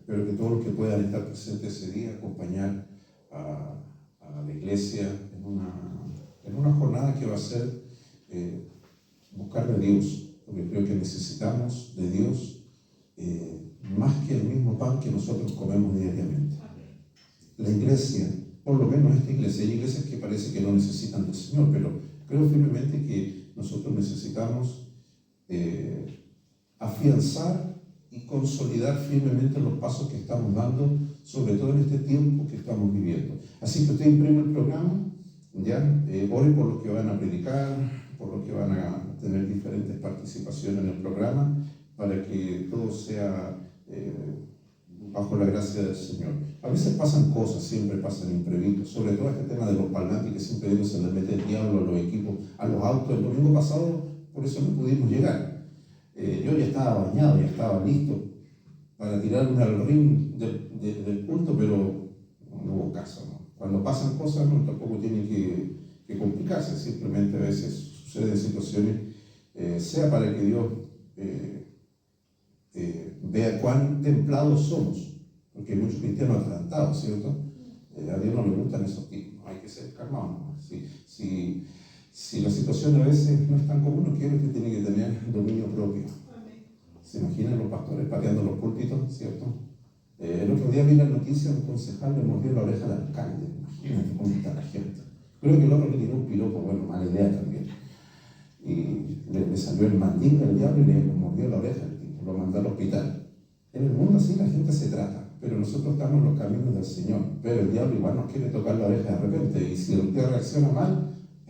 pero que todos los que puedan estar presentes ese día, acompañar a la iglesia en una jornada que va a ser buscar de Dios, porque creo que necesitamos de Dios más que el mismo pan que nosotros comemos diariamente. La iglesia, por lo menos esta iglesia, hay iglesias que parece que no necesitan del Señor, pero creo firmemente que nosotros necesitamos afianzar y consolidar firmemente los pasos que estamos dando, sobre todo en este tiempo que estamos viviendo. Así que usted imprime el programa, ya, ore por los que van a predicar, por los que van a tener diferentes participaciones en el programa, para que todo sea bajo la gracia del Señor. A veces pasan cosas, siempre pasan imprevistos, sobre todo este tema de los parlantes que siempre digo se les mete el diablo a los equipos, a los autos. El domingo pasado, por eso no pudimos llegar. Yo ya estaba bañado, ya estaba listo para tirarme al ring del culto, pero no hubo caso, ¿no? Cuando pasan cosas, no, tampoco tienen que complicarse, simplemente a veces suceden situaciones, sea para que Dios vea cuán templados somos, porque hay muchos cristianos adelantados, ¿cierto? A Dios no le gustan esos tipos, hay que ser calmados, ¿no? Si la situación a veces no es tan como uno quiere, usted tiene que tener dominio propio. ¿Se imaginan los pastores pateando los púlpitos, cierto? El otro día vi la noticia de un concejal le mordió la oreja al alcalde. Imagínate cómo está la gente. Creo que el otro le tiró un piropo, bueno, mala idea también. Y le salió el mandín del diablo y le mordió la oreja al tipo, lo mandó al hospital. En el mundo así la gente se trata, pero nosotros estamos en los caminos del Señor. Pero el diablo igual nos quiere tocar la oreja de repente, y si usted reacciona mal,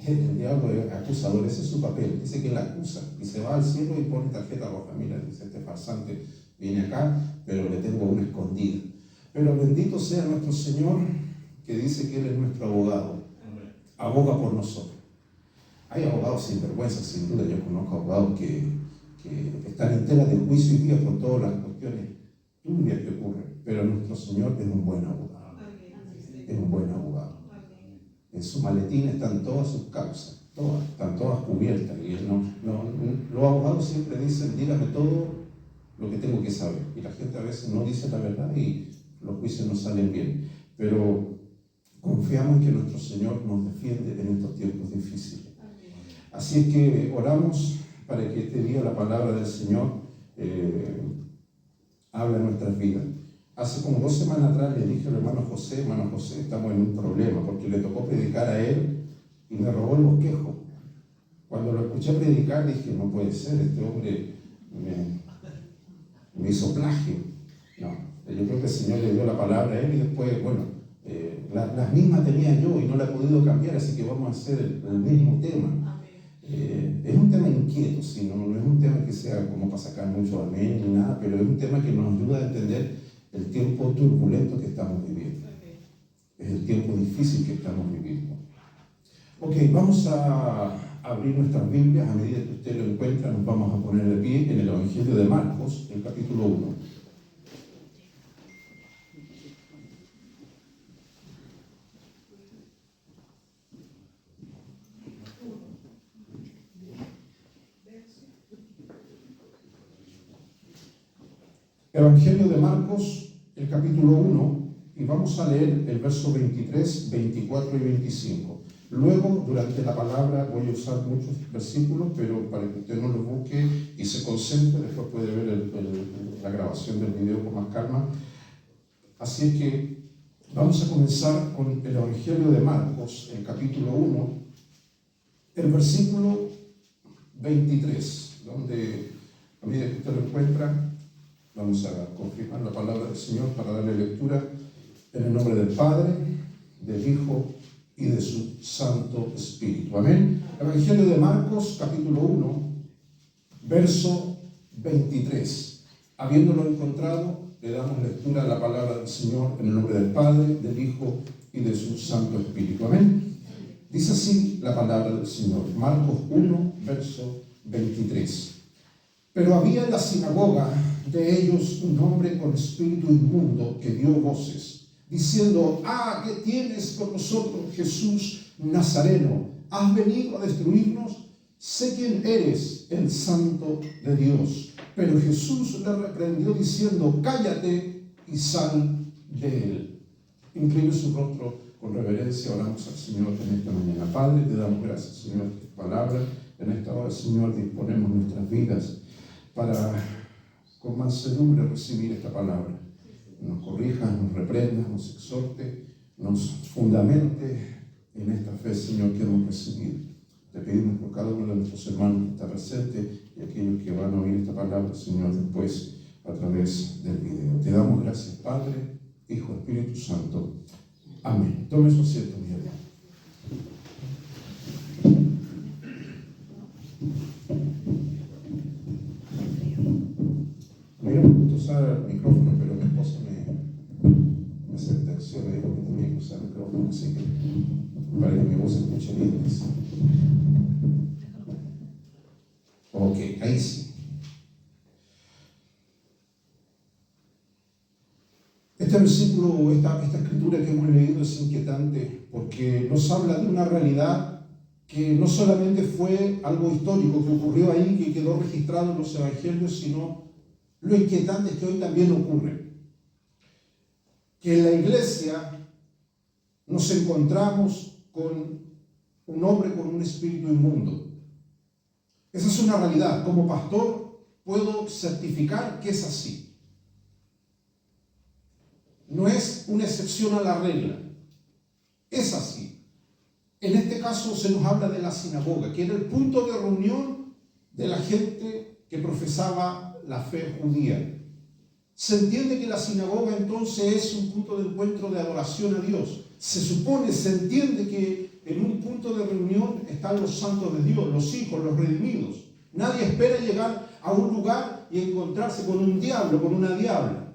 el diablo es acusador, ese es su papel, dice que él acusa, y se va al cielo y pone tarjeta roja. Mira, dice, este farsante viene acá, pero le tengo una escondida. Pero bendito sea nuestro Señor, que dice que Él es nuestro abogado, aboga por nosotros. Hay abogados sin vergüenza, sin duda. Yo conozco abogados que están en tela de juicio y día por todas las cuestiones turbias que ocurren, pero nuestro Señor es un buen abogado. Es un buen abogado. En su maletín están todas sus causas, están todas cubiertas. Y los abogados siempre dicen, dígame todo lo que tengo que saber. Y la gente a veces no dice la verdad y los juicios no salen bien. Pero confiamos en que nuestro Señor nos defiende en estos tiempos difíciles. Así es que oramos para que este día la palabra del Señor hable en nuestras vidas. Hace como 2 semanas atrás le dije al hermano José, estamos en un problema, porque le tocó predicar a él y me robó el bosquejo. Cuando lo escuché predicar dije, no puede ser, este hombre me hizo plagio. No, yo creo que el Señor le dio la palabra a él y después, bueno, las mismas tenía yo y no la he podido cambiar, así que vamos a hacer el mismo tema. Es un tema inquieto, ¿sí? No es un tema que sea como para sacar mucho amén ni nada, pero es un tema que nos ayuda a entender el tiempo turbulento que estamos viviendo. Es el tiempo difícil que estamos viviendo. Ok, vamos a abrir nuestras Biblias. A medida que usted lo encuentra, nos vamos a poner de pie en el Evangelio de Marcos, el capítulo 1. Evangelio de Marcos, el capítulo 1, y vamos a leer el verso 23, 24 y 25. Luego, durante la palabra, voy a usar muchos versículos, pero para que usted no los busque y se concentre, después puede ver la grabación del video con más calma. Así es que vamos a comenzar con el Evangelio de Marcos, el capítulo 1, el versículo 23, donde a medida que usted lo encuentra, vamos a confirmar la palabra del Señor para darle lectura en el nombre del Padre, del Hijo y de su Santo Espíritu. Amén. Evangelio de Marcos, capítulo 1, verso 23. Habiéndolo encontrado, le damos lectura a la palabra del Señor en el nombre del Padre, del Hijo y de su Santo Espíritu. Amén. Dice así la palabra del Señor. Marcos 1, verso 23. Pero había en la sinagoga de ellos un hombre con espíritu inmundo que dio voces, diciendo: ¿qué tienes con nosotros, Jesús Nazareno? ¿Has venido a destruirnos? Sé quién eres, el Santo de Dios. Pero Jesús le reprendió diciendo: cállate y sal de él. Incline su rostro con reverencia, oramos al Señor en esta mañana. Padre, te damos gracias, Señor, por tu palabra. En esta hora, Señor, disponemos nuestras vidas para con mansedumbre recibir esta palabra. Nos corrija, nos reprenda, nos exhorte, nos fundamente en esta fe, Señor, que hemos recibido. Te pedimos por cada uno de nuestros hermanos que está presente y aquellos que van a oír esta palabra, Señor, después a través del video. Te damos gracias, Padre, Hijo, Espíritu Santo. Amén. Tome su asiento, mi hermano. Me hubiera gustado usar el micrófono, pero mi esposa me sentenció, me dijo que tenía que usar el micrófono, así que para que mi voz se escuche bien. Ok, ahí sí. Este versículo, esta escritura que hemos leído es inquietante porque nos habla de una realidad que no solamente fue algo histórico que ocurrió ahí, que quedó registrado en los evangelios, sino lo inquietante es que hoy también ocurre. Que en la iglesia nos encontramos con un hombre con un espíritu inmundo. Esa es una realidad. Como pastor puedo certificar que es así. No es una excepción a la regla. Es así. En este caso se nos habla de la sinagoga, que era el punto de reunión de la gente que profesaba la fe judía. Se entiende que la sinagoga entonces es un punto de encuentro de adoración a Dios. Se entiende que en un punto de reunión están los santos de Dios, los hijos, los redimidos. Nadie espera llegar a un lugar y encontrarse con un diablo, con una diabla.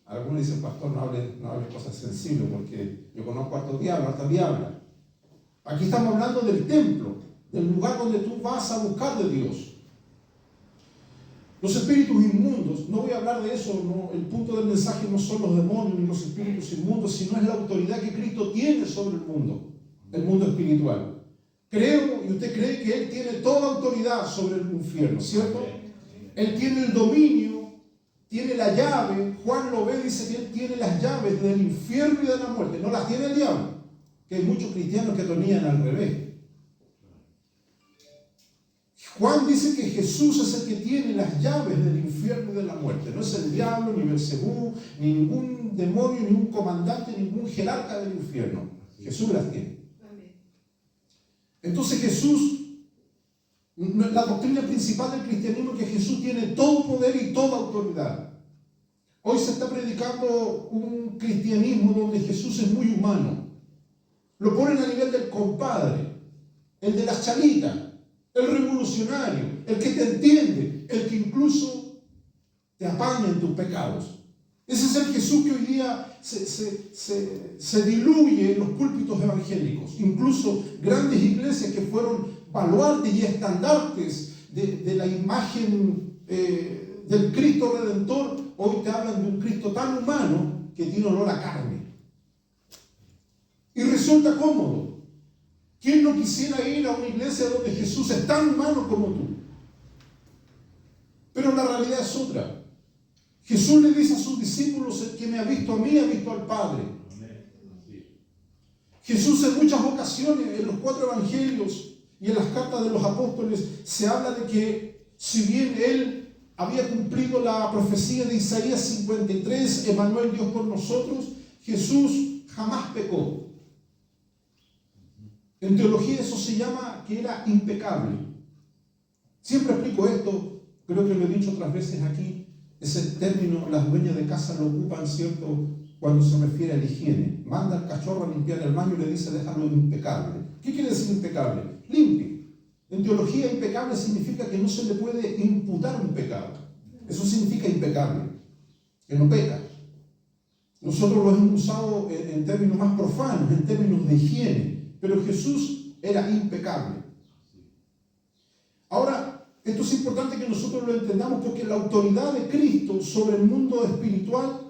Algunos dicen, pastor, no hable cosas sensibles, porque yo conozco a estos diablos, a esta diabla. Aquí estamos hablando del templo, del lugar donde tú vas a buscar de Dios. Los espíritus inmundos, no voy a hablar de eso, no, el punto del mensaje no son los demonios ni los espíritus inmundos, sino es la autoridad que Cristo tiene sobre el mundo espiritual. Creo, y usted cree que Él tiene toda autoridad sobre el infierno, ¿cierto? Él tiene el dominio, tiene la llave. Juan lo ve, dice que Él tiene las llaves del infierno y de la muerte. No las tiene el diablo, que hay muchos cristianos que tenían al revés. Juan dice que Jesús es el que tiene las llaves del infierno y de la muerte. No es el diablo, ni Belcebú, ni ningún demonio, ni un comandante, ningún jerarca del infierno. Jesús las tiene. Entonces Jesús, la doctrina principal del cristianismo es que Jesús tiene todo poder y toda autoridad. Hoy se está predicando un cristianismo donde Jesús es muy humano. Lo ponen a nivel del compadre, el de las chalitas, el revolucionario, el que te entiende, el que incluso te apaña en tus pecados. Ese es el Jesús que hoy día se diluye en los púlpitos evangélicos. Incluso grandes iglesias que fueron baluartes y estandartes de la imagen del Cristo Redentor, hoy te hablan de un Cristo tan humano que tiene olor a carne. Y resulta cómodo. ¿Quién no quisiera ir a una iglesia donde Jesús es tan humano como tú? Pero la realidad es otra. Jesús le dice a sus discípulos: el que me ha visto a mí, ha visto al Padre. Jesús en muchas ocasiones, en los 4 evangelios y en las cartas de los apóstoles, se habla de que si bien Él había cumplido la profecía de Isaías 53, Emmanuel, Dios con nosotros, Jesús jamás pecó. En teología eso se llama que era impecable. Siempre explico esto, creo que lo he dicho otras veces aquí. Ese término las dueñas de casa lo ocupan, ¿cierto?, cuando se refiere a la higiene. Manda al cachorro a limpiar el baño y le dice dejarlo impecable. ¿Qué quiere decir impecable? Limpio. En teología, impecable significa que no se le puede imputar un pecado. Eso significa impecable, que no peca. Nosotros lo hemos usado en términos más profanos, en términos de higiene. Pero Jesús era impecable. Ahora, esto es importante que nosotros lo entendamos porque la autoridad de Cristo sobre el mundo espiritual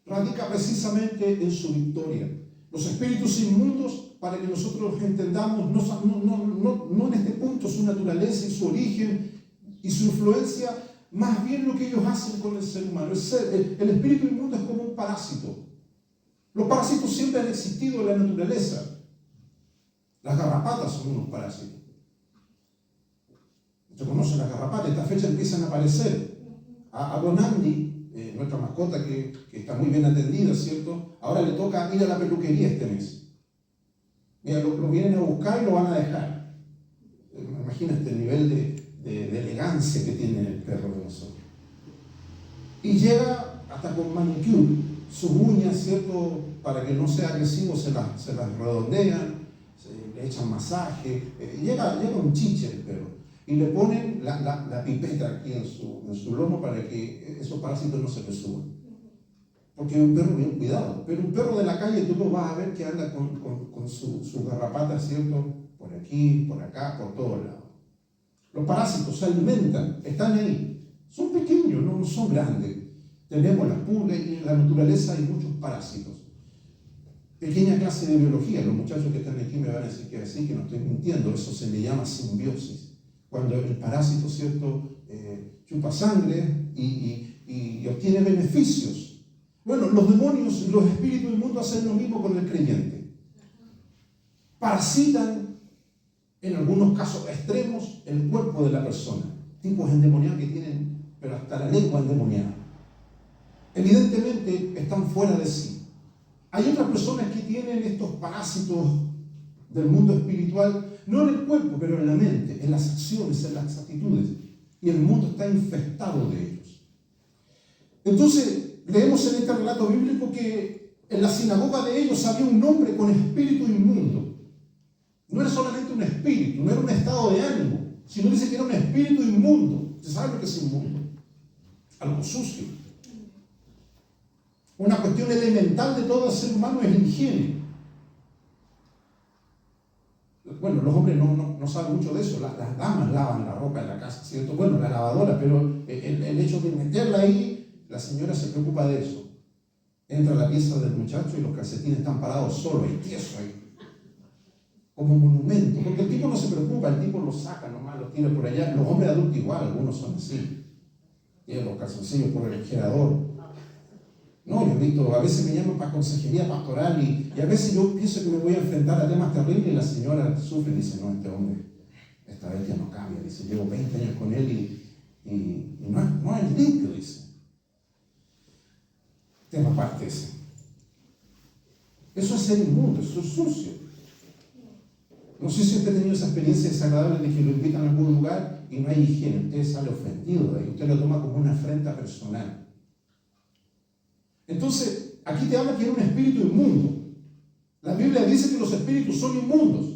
radica precisamente en su victoria. Los espíritus inmundos, para que nosotros entendamos, no en este punto su naturaleza y su origen y su influencia, más bien lo que ellos hacen con el ser humano. El espíritu inmundo es como un parásito. Los parásitos siempre han existido en la naturaleza. Las garrapatas son unos parásitos. Usted conoce las garrapatas, esta fecha empiezan a aparecer. A Don Andy, nuestra mascota que está muy bien atendida, ¿cierto? Ahora le toca ir a la peluquería este mes. Mira, lo vienen a buscar y lo van a dejar. Imagínate el nivel de elegancia que tiene el perro de nosotros. Y llega hasta con manicure, sus uñas, ¿cierto? Para que no sea agresivo, se las redondean, le echan masaje. Llega un chiche el perro. Y le ponen la pipeta aquí en su lomo para que esos parásitos no se le suban. Porque es un perro bien cuidado. Pero un perro de la calle tú lo vas a ver que anda con sus garrapatas, ¿cierto? Por aquí, por acá, por todos lados. Los parásitos se alimentan, están ahí. Son pequeños, no son grandes. Tenemos las pulgas y en la naturaleza hay muchos parásitos. Pequeña clase de biología. Los muchachos que están aquí me van a decir que así, que no estoy mintiendo. Eso se le llama simbiosis. Cuando el parásito, ¿cierto?, chupa sangre y obtiene beneficios. Bueno, los demonios, los espíritus inmundos hacen lo mismo con el creyente. Parasitan, en algunos casos extremos, el cuerpo de la persona. Tipos endemoniados que tienen, pero hasta la lengua endemoniada. Evidentemente están fuera de sí. Hay otras personas que tienen estos parásitos del mundo espiritual, no en el cuerpo, pero en la mente, en las acciones, en las actitudes. Y el mundo está infestado de ellos. Entonces, leemos en este relato bíblico que en la sinagoga de ellos había un hombre con espíritu inmundo. No era solamente un espíritu, no era un estado de ánimo, sino dice que era un espíritu inmundo. ¿Se sabe lo que es inmundo? Algo sucio. Una cuestión elemental de todo ser humano es la higiene. Bueno, los hombres no saben mucho de eso. Las damas lavan la ropa en la casa, ¿cierto? Bueno, la lavadora, pero el hecho de meterla ahí, la señora se preocupa de eso. Entra a la pieza del muchacho y los calcetines están parados solos, y tieso ahí. Como monumento. Porque el tipo no se preocupa, el tipo los saca nomás, los tira por allá. Los hombres adultos igual, algunos son así. Tienen los calzoncillos por el refrigerador. No, yo he visto, a veces me llaman para consejería pastoral y a veces yo pienso que me voy a enfrentar a temas terribles y la señora sufre y dice, no, este hombre, esta vez ya no cambia. Dice, llevo 20 años con él y no es limpio, dice. Tema aparte ese. Eso es ser inmundo, eso es sucio. No sé si usted ha tenido esa experiencia desagradable de que lo invitan a algún lugar y no hay higiene. Usted sale ofendido de ahí, usted lo toma como una afrenta personal. Entonces, aquí te habla que era un espíritu inmundo. La Biblia dice que los espíritus son inmundos.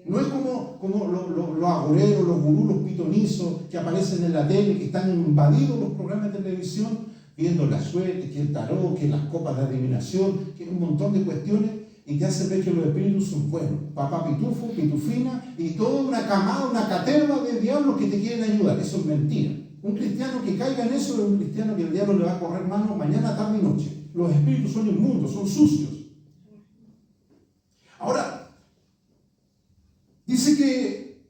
No es como los agoreros, los gurús, los pitonizos que aparecen en la tele, que están invadidos los programas de televisión, viendo la suerte, que el tarot, que las copas de adivinación, que un montón de cuestiones, y te hacen ver que los espíritus son buenos. Papá pitufo, pitufina, y toda una camada, una caterva de diablos que te quieren ayudar. Eso es mentira. Un cristiano que caiga en eso es un cristiano que el diablo le va a correr mano mañana, tarde y noche. Los espíritus son inmundos, son sucios. Ahora, dice que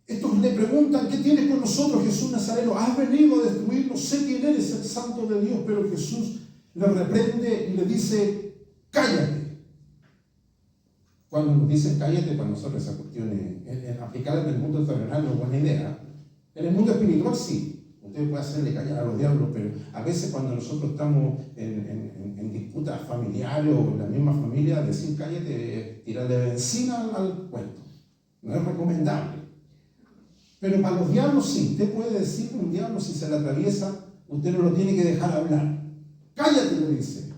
estos le preguntan, ¿qué tienes con nosotros, Jesús Nazareno? Has venido a destruirnos, sé quién eres, el santo de Dios. Pero Jesús le reprende y le dice, cállate. Cuando nos dicen cállate, para nosotros esa cuestión es aplicada en el mundo terrenal no es buena idea. En el mundo espiritual sí. Usted puede hacerle callar a los diablos, pero a veces cuando nosotros estamos en disputas familiares o en la misma familia, decir cállate es tirarle benzina al cuento. No es recomendable. Pero para los diablos sí. Usted puede decir a un diablo si se le atraviesa, usted no lo tiene que dejar hablar. Cállate, le dice.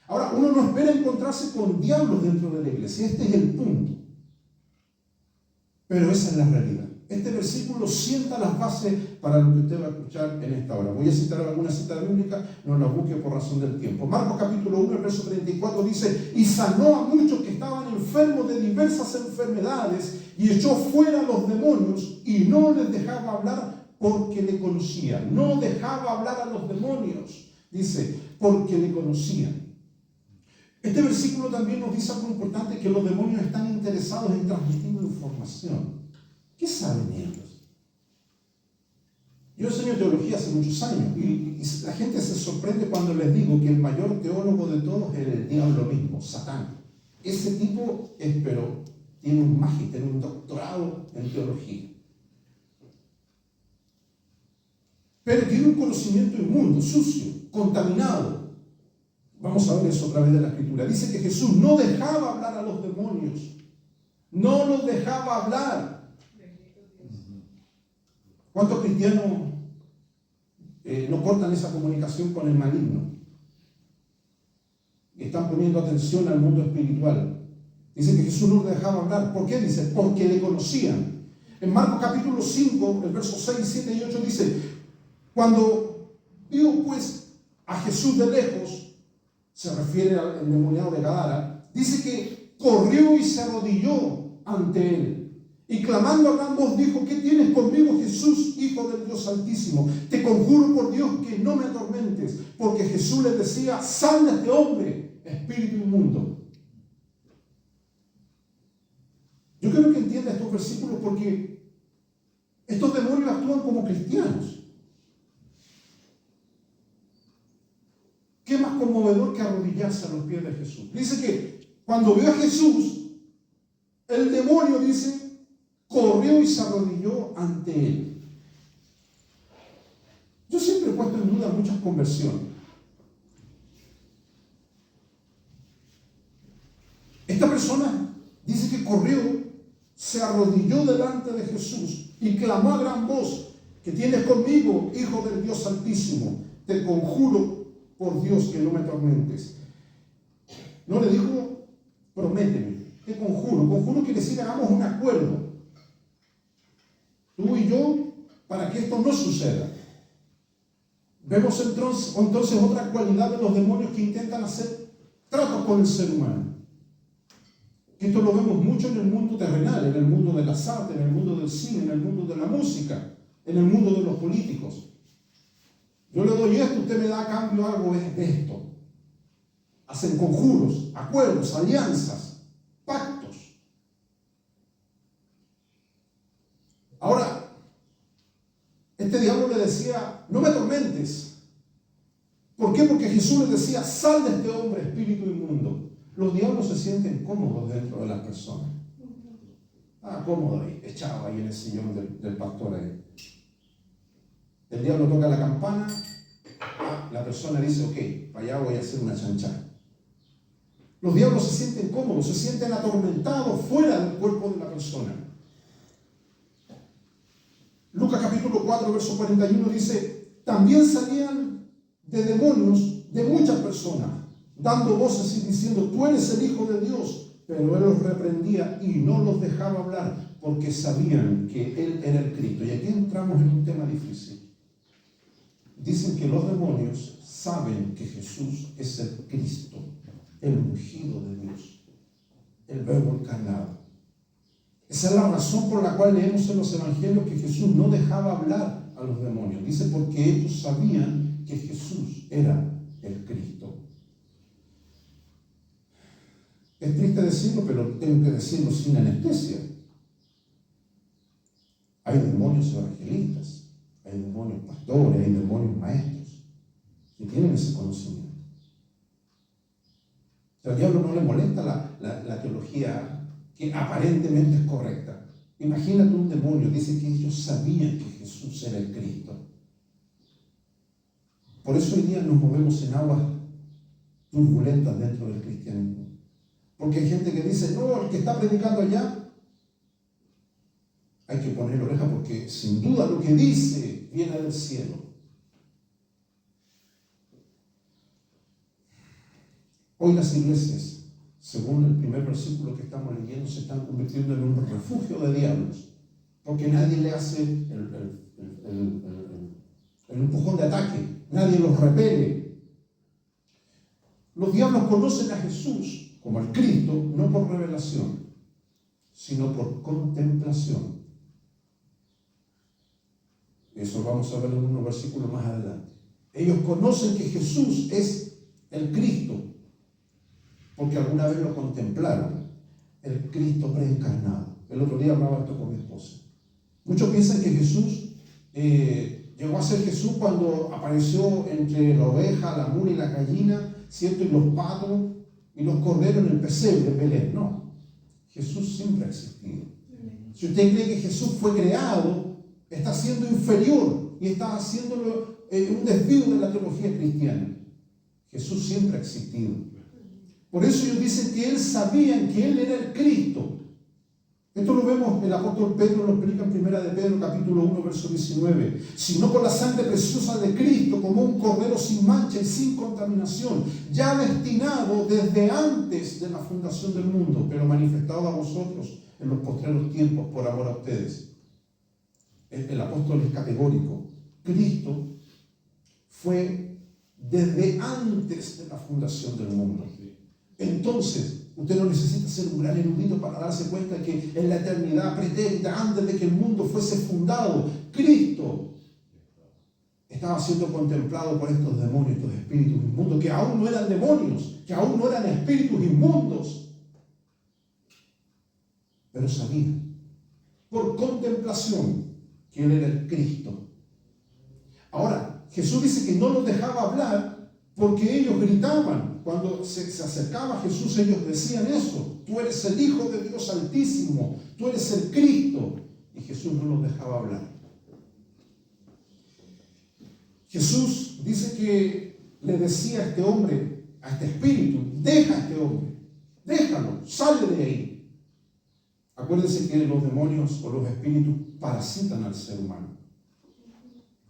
Ahora, uno no espera encontrarse con diablos dentro de la iglesia. Este es el punto. Pero esa es la realidad. Este versículo sienta las bases para lo que usted va a escuchar en esta hora. Voy a citar alguna cita bíblica, no la busque por razón del tiempo. Marcos capítulo 1, el verso 34 dice, y sanó a muchos que estaban enfermos de diversas enfermedades y echó fuera a los demonios y no les dejaba hablar porque le conocían. No dejaba hablar a los demonios, dice, porque le conocían. Este versículo también nos dice algo importante, que los demonios están interesados en transmitir información. ¿Qué saben ellos? Yo enseño teología hace muchos años y la gente se sorprende cuando les digo que el mayor teólogo de todos es el diablo mismo, Satán. Ese tipo tiene un magíster, tiene un doctorado en teología. Pero tiene un conocimiento inmundo, sucio, contaminado. Vamos a ver eso a través de la Escritura. Dice que Jesús no dejaba hablar a los demonios. No los dejaba hablar. ¿Cuántos cristianos no cortan esa comunicación con el maligno? Y están poniendo atención al mundo espiritual. Dice que Jesús no los dejaba hablar. ¿Por qué? Dice, porque le conocían. En Marcos capítulo 5, el verso 6, 7 y 8 dice, cuando vio pues a Jesús de lejos, se refiere al endemoniado de Gadara, dice que corrió y se arrodilló ante él. Y clamando a gran voz dijo, ¿qué tienes conmigo, Jesús, Hijo del Dios Altísimo? Te conjuro por Dios que no me atormentes. Porque Jesús le decía, sal de este hombre, espíritu inmundo. Yo quiero que entienda estos versículos porque estos demonios actúan como cristianos. ¿Qué más conmovedor que arrodillarse a los pies de Jesús? Dice que cuando vio a Jesús, el demonio, dice, corrió y se arrodilló ante él. Yo siempre he puesto en duda muchas conversiones. Esta persona dice que corrió, se arrodilló delante de Jesús y clamó a gran voz, ¿qué tienes conmigo, Hijo del Dios Altísimo? Te conjuro por Dios que no me atormentes. No le dijo, prométeme. Te conjuro. Conjuro quiere decir, hagamos un acuerdo. Tú y yo, para que esto no suceda. Vemos entonces otra cualidad de los demonios que intentan hacer tratos con el ser humano. Esto lo vemos mucho en el mundo terrenal, en el mundo de las artes, en el mundo del cine, en el mundo de la música, en el mundo de los políticos. Yo le doy esto, usted me da a cambio algo de esto. Hacen conjuros, acuerdos, alianzas, pactos. Ahora, este diablo le decía, no me atormentes. ¿Por qué? Porque Jesús le decía, sal de este hombre, espíritu inmundo. Los diablos se sienten cómodos dentro de las personas. Cómodo ahí, echado ahí en el sillón del pastor ahí. El diablo toca la campana, la persona dice, ok, para allá voy a hacer una chanchada. Los diablos se sienten cómodos, se sienten atormentados fuera del cuerpo de la persona. Lucas capítulo 4, verso 41 dice, también salían de demonios de muchas personas, dando voces y diciendo, tú eres el Hijo de Dios. Pero él los reprendía y no los dejaba hablar porque sabían que él era el Cristo. Y aquí entramos en un tema difícil. Dicen que los demonios saben que Jesús es el Cristo, el ungido de Dios, el Verbo encarnado. Esa es la razón por la cual leemos en los evangelios que Jesús no dejaba hablar a los demonios. Dice porque ellos sabían que Jesús era el Cristo. Es triste decirlo, pero tengo que decirlo sin anestesia. Hay demonios evangelistas. Hay demonios pastores, hay demonios maestros que tienen ese conocimiento. O sea, al diablo no le molesta la teología que aparentemente es correcta. Imagínate un demonio, dice que ellos sabían que Jesús era el Cristo. Por eso hoy día nos movemos en aguas turbulentas dentro del cristianismo. Porque hay gente que dice, no, el que está predicando allá, hay que poner oreja porque sin duda lo que dice viene del cielo. Hoy las iglesias, según el primer versículo que estamos leyendo, se están convirtiendo en un refugio de diablos, porque nadie le hace el empujón de ataque, nadie los repele. Los diablos conocen a Jesús como el Cristo, no por revelación, sino por contemplación. Eso vamos a ver en unos versículos más adelante. Ellos conocen que Jesús es el Cristo, porque alguna vez lo contemplaron, el Cristo preencarnado. El otro día hablaba esto con mi esposa. Muchos piensan que Jesús Llegó a ser Jesús cuando apareció entre la oveja, la mula y la gallina, ¿cierto? Y los patos y los corderos en el pesebre en Belén. No, Jesús siempre ha existido. Si usted cree que Jesús fue creado, está siendo inferior y está haciéndolo un desvío de la teología cristiana. Jesús siempre ha existido. Por eso ellos dicen que él sabían que él era el Cristo. Esto lo vemos, el apóstol Pedro lo explica en 1 de Pedro capítulo 1 verso 19. Sino por la sangre preciosa de Cristo, como un cordero sin mancha y sin contaminación, ya destinado desde antes de la fundación del mundo, pero manifestado a vosotros en los postreros tiempos por amor a ustedes. El apóstol es categórico. Cristo fue desde antes de la fundación del mundo. Entonces, usted no necesita ser un gran erudito para darse cuenta de que en la eternidad pretérita, antes de que el mundo fuese fundado, Cristo estaba siendo contemplado por estos demonios, estos espíritus inmundos, que aún no eran demonios, que aún no eran espíritus inmundos, pero sabía por contemplación que él era el Cristo. Ahora, Jesús dice que no los dejaba hablar porque ellos gritaban. Cuando se acercaba a Jesús, ellos decían eso: tú eres el Hijo de Dios Altísimo, tú eres el Cristo. Y Jesús no los dejaba hablar. Jesús dice que le decía a este hombre, a este espíritu: deja a este hombre, déjalo, sale de ahí. Acuérdense que los demonios o los espíritus parasitan al ser humano.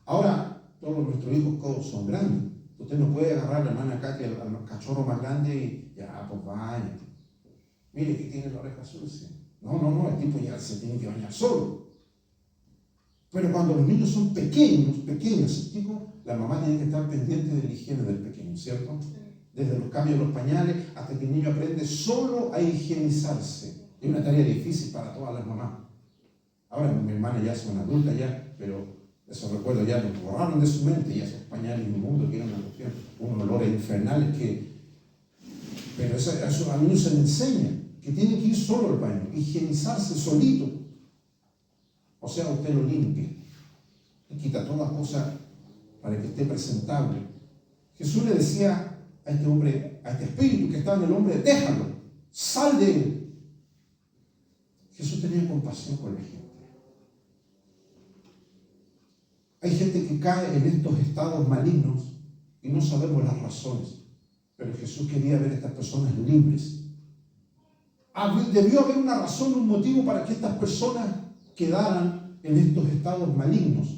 Ahora, todos nuestros hijos son grandes. Usted no puede agarrar la mano acá, que al cachorro más grande, y ya, pues vaya. Mire que tiene la oreja sucia. No, el tipo ya se tiene que bañar solo. Pero cuando los niños son pequeños, chicos, la mamá tiene que estar pendiente de la higiene del pequeño, ¿cierto? Desde los cambios de los pañales hasta que el niño aprende solo a higienizarse. Es una tarea difícil para todas las mamás. Ahora mi hermana ya es una adulta ya, pero esos recuerdos ya los borraron de su mente, y esos pañales inmundos que eran una cuestión, unos olores infernales pero eso a mí no se le enseña, que tiene que ir solo al baño, higienizarse solito. O sea, usted lo limpia y quita todas las cosas para que esté presentable. Jesús le decía a este hombre, a este espíritu que estaba en el hombre: déjalo, sal de él. Jesús tenía compasión con la gente. Hay gente que cae en estos estados malignos y no sabemos las razones, pero Jesús quería ver a estas personas libres. Debió haber una razón, un motivo para que estas personas quedaran en estos estados malignos,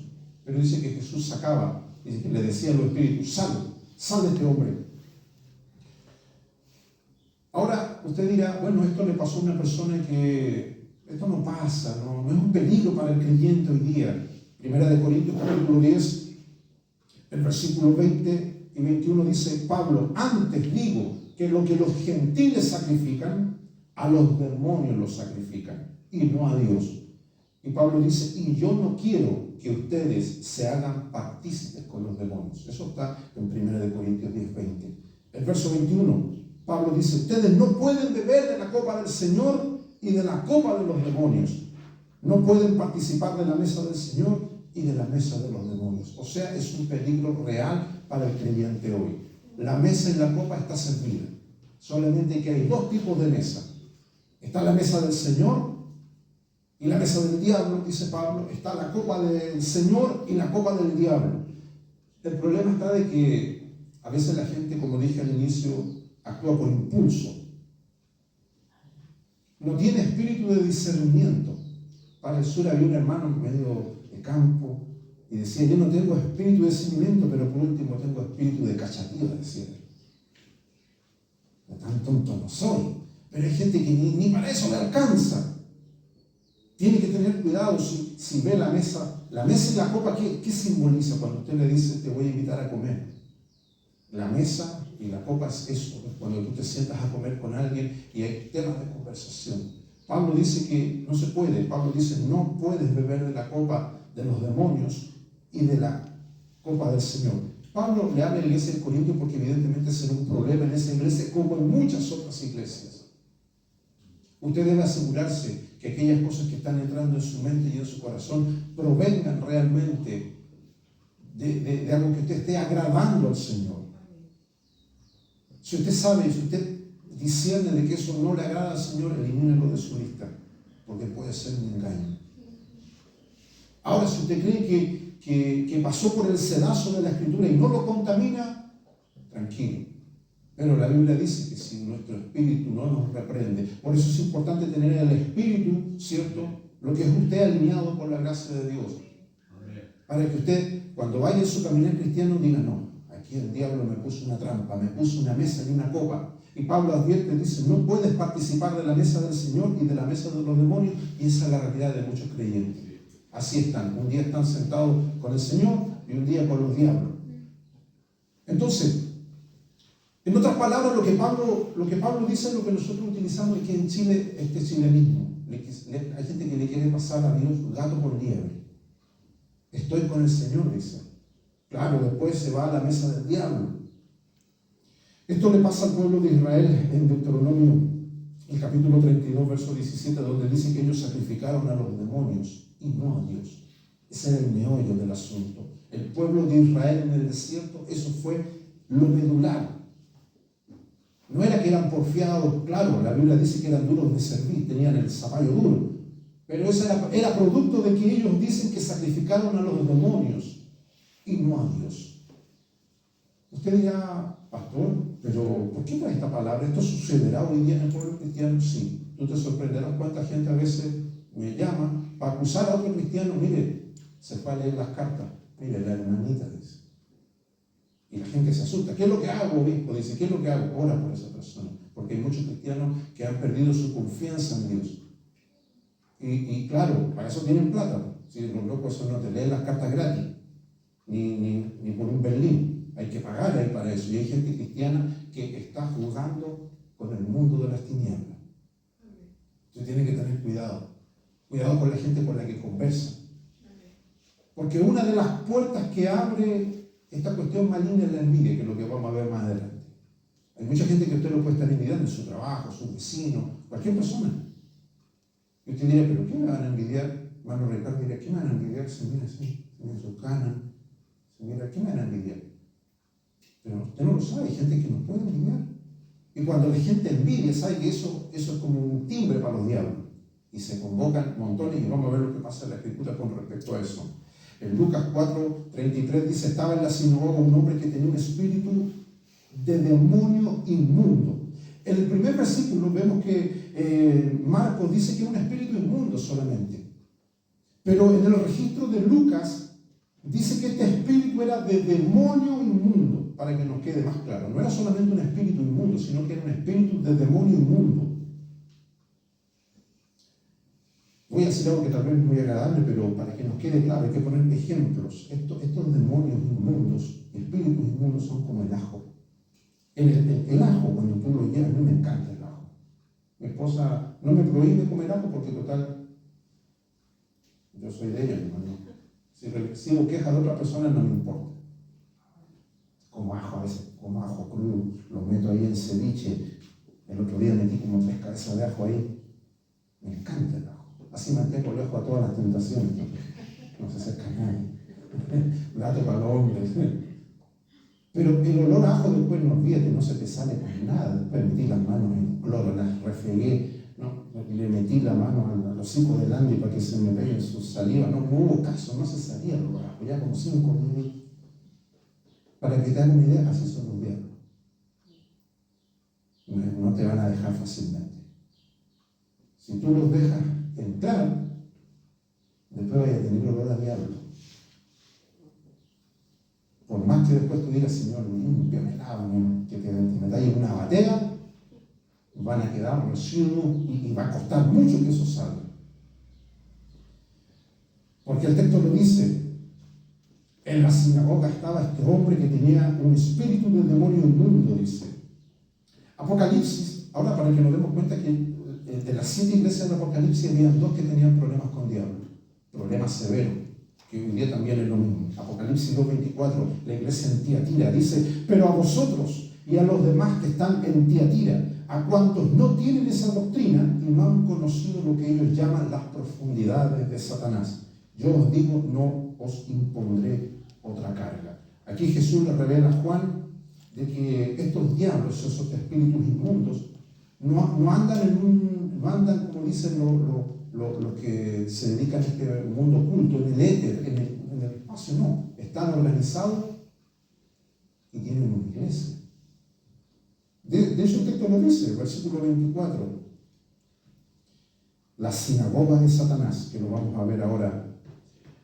pero dice que Jesús sacaba, dice que le decía a los espíritus: sal de este hombre. Ahora usted dirá: bueno, esto le pasó a una persona que esto no pasa, no es un peligro para el creyente hoy día. Primera de Corintios capítulo 10, el versículo 20 y 21 dice Pablo: antes digo que lo que los gentiles sacrifican, a los demonios los sacrifican, y no a Dios. Y Pablo dice: y yo no quiero que ustedes se hagan partícipes con los demonios. Eso está en Primera de Corintios 10, 20. El verso 21, Pablo dice: ustedes no pueden beber de la copa del Señor y de la copa de los demonios. No pueden participar de la mesa del Señor y de la mesa de los demonios. O sea, es un peligro real para el creyente hoy. La mesa y la copa está servida. Solamente que hay dos tipos de mesa. Está la mesa del Señor y la mesa del diablo, dice Pablo. Está la copa del Señor y la copa del diablo. El problema está de que a veces la gente, como dije al inicio, actúa por impulso. No tiene espíritu de discernimiento. Para el sur había un hermano en medio de campo y decía: yo no tengo espíritu de discernimiento, pero por último tengo espíritu de cachatía, decía. Tan tonto no soy. Pero hay gente que ni para eso le alcanza. Tiene que tener cuidado si ve la mesa y la copa. ¿Qué simboliza cuando usted le dice: te voy a invitar a comer? La mesa y la copa es eso, es cuando tú te sientas a comer con alguien y hay temas de conversación. Pablo dice que no se puede. Pablo dice: no puedes beber de la copa de los demonios y de la copa del Señor. Pablo le habla a la iglesia de Corinto porque evidentemente será un problema en esa iglesia como en muchas otras iglesias. Usted debe asegurarse que aquellas cosas que están entrando en su mente y en su corazón provengan realmente de algo que usted esté agradando al Señor. Si usted sabe, si usted discierne de que eso no le agrada al Señor, elimínelo de su lista, porque puede ser un engaño. Ahora, si usted cree que pasó por el sedazo de la Escritura y no lo contamina, tranquilo. Pero la Biblia dice que si nuestro espíritu no nos reprende, por eso es importante tener el espíritu, ¿cierto? Lo que es usted alineado por la gracia de Dios. Para que usted, cuando vaya en su caminar cristiano, diga: no, aquí el diablo me puso una trampa, me puso una mesa y una copa. Y Pablo advierte, dice: no puedes participar de la mesa del Señor y de la mesa de los demonios. Y esa es la realidad de muchos creyentes. Así están. Un día están sentados con el Señor y un día con los diablos. Entonces, en otras palabras, lo que Pablo dice es lo que nosotros utilizamos aquí en Chile, este chilenismo. Hay gente que le quiere pasar a Dios gato por liebre. Estoy con el Señor, dice. Claro, después se va a la mesa del diablo. Esto le pasa al pueblo de Israel en Deuteronomio, el capítulo 32, verso 17, donde dice que ellos sacrificaron a los demonios y no a Dios. Ese era el meollo del asunto. El pueblo de Israel en el desierto, eso fue lo medular. No era que eran porfiados, claro, la Biblia dice que eran duros de servir, tenían el zapallo duro. Pero eso era producto de que ellos dicen que sacrificaron a los demonios y no a Dios. Usted dirá: pastor, pero ¿por qué trae esta palabra? ¿Esto sucederá hoy día en el pueblo cristiano? Sí. Tú te sorprenderás cuánta gente a veces me llama para acusar a otro cristiano. Mire, se fue a leer las cartas. Mire, la hermanita dice. Y la gente se asusta. ¿Qué es lo que hago, obispo? Dice: ¿qué es lo que hago? Ora por esa persona. Porque hay muchos cristianos que han perdido su confianza en Dios. Y claro, para eso tienen plata. Si los locos eso no te leen las cartas gratis, ni por un berlín. Hay que pagar ahí para eso. Y hay gente cristiana que está jugando con el mundo de las tinieblas. Usted tiene que tener cuidado. Cuidado con la gente con la que conversa. Porque una de las puertas que abre esta cuestión maligna es la envidia, que es lo que vamos a ver más adelante. Hay mucha gente que usted lo puede estar envidiando en su trabajo, su vecino, cualquier persona. Y usted diría: ¿pero qué me van a envidiar? Hermano Ricardo diría: ¿qué me van a envidiar? Se mira así, se mira su cana, se mira: ¿qué me van a envidiar? Pero usted no lo sabe, hay gente que nos puede envidiar. Y cuando la gente envidia, sabe que eso es como un timbre para los diablos. Y se convocan montones, y vamos a ver lo que pasa en la Escritura con respecto a eso. En Lucas 4:33 dice: estaba en la sinagoga un hombre que tenía un espíritu de demonio inmundo. En el primer versículo vemos que Marcos dice que es un espíritu inmundo solamente. Pero en el registro de Lucas dice que este espíritu era de demonio inmundo, para que nos quede más claro. No era solamente un espíritu inmundo, sino que era un espíritu de demonio inmundo. Voy a decir algo que tal vez es muy agradable, pero para que nos quede claro hay que poner ejemplos. Estos demonios inmundos, espíritus inmundos, son como el ajo. El ajo, cuando tú lo llevas, a mí me encanta el ajo. Mi esposa no me prohíbe comer ajo porque total, yo soy de ella, hermano. Si recibo quejas de otra persona no me importa. Como ajo a veces, como ajo crudo, lo meto ahí en ceviche. El otro día metí como 3 cabezas de ajo ahí. Me encanta el ajo. Así mantengo lejos a todas las tentaciones. No se acerca a nadie. Dato para los hombres. Pero el olor a ajo después no olvídate, no se te sale con nada. Después metí las manos en cloro, las refregué, ¿no? Le metí la mano a los hocico del Andy para que se me pegue su saliva. No hubo caso, no se salía el olor a ajo. Ya como 5 minutos. Para que te hagan una idea, así son los diablos. No te van a dejar fácilmente. Si tú los dejas entrar, después vaya a tener olor a diablo. Por más que después tú digas: Señor, límpiame, lávame, que te metáis en una batea, van a quedar residuos y va a costar mucho que eso salga. Porque el texto lo dice: en la sinagoga estaba este hombre que tenía un espíritu del demonio inmundo, dice. Apocalipsis, ahora para que nos demos cuenta que de las 7 iglesias del Apocalipsis había 2 que tenían problemas con diablo, problemas severos, que hoy día también es lo mismo. Apocalipsis 2:24, la iglesia en Tiatira dice: pero a vosotros y a los demás que están en Tiatira, a cuantos no tienen esa doctrina y no han conocido lo que ellos llaman las profundidades de Satanás, yo os digo, no os impondré otra carga. Aquí Jesús le revela a Juan de que estos diablos, esos espíritus inmundos, no andan como dicen los que se dedican a este mundo oculto, en el éter, en el espacio, no. Están organizados y tienen una iglesia. De hecho el texto lo dice, versículo 24. La sinagoga de Satanás, que lo vamos a ver ahora.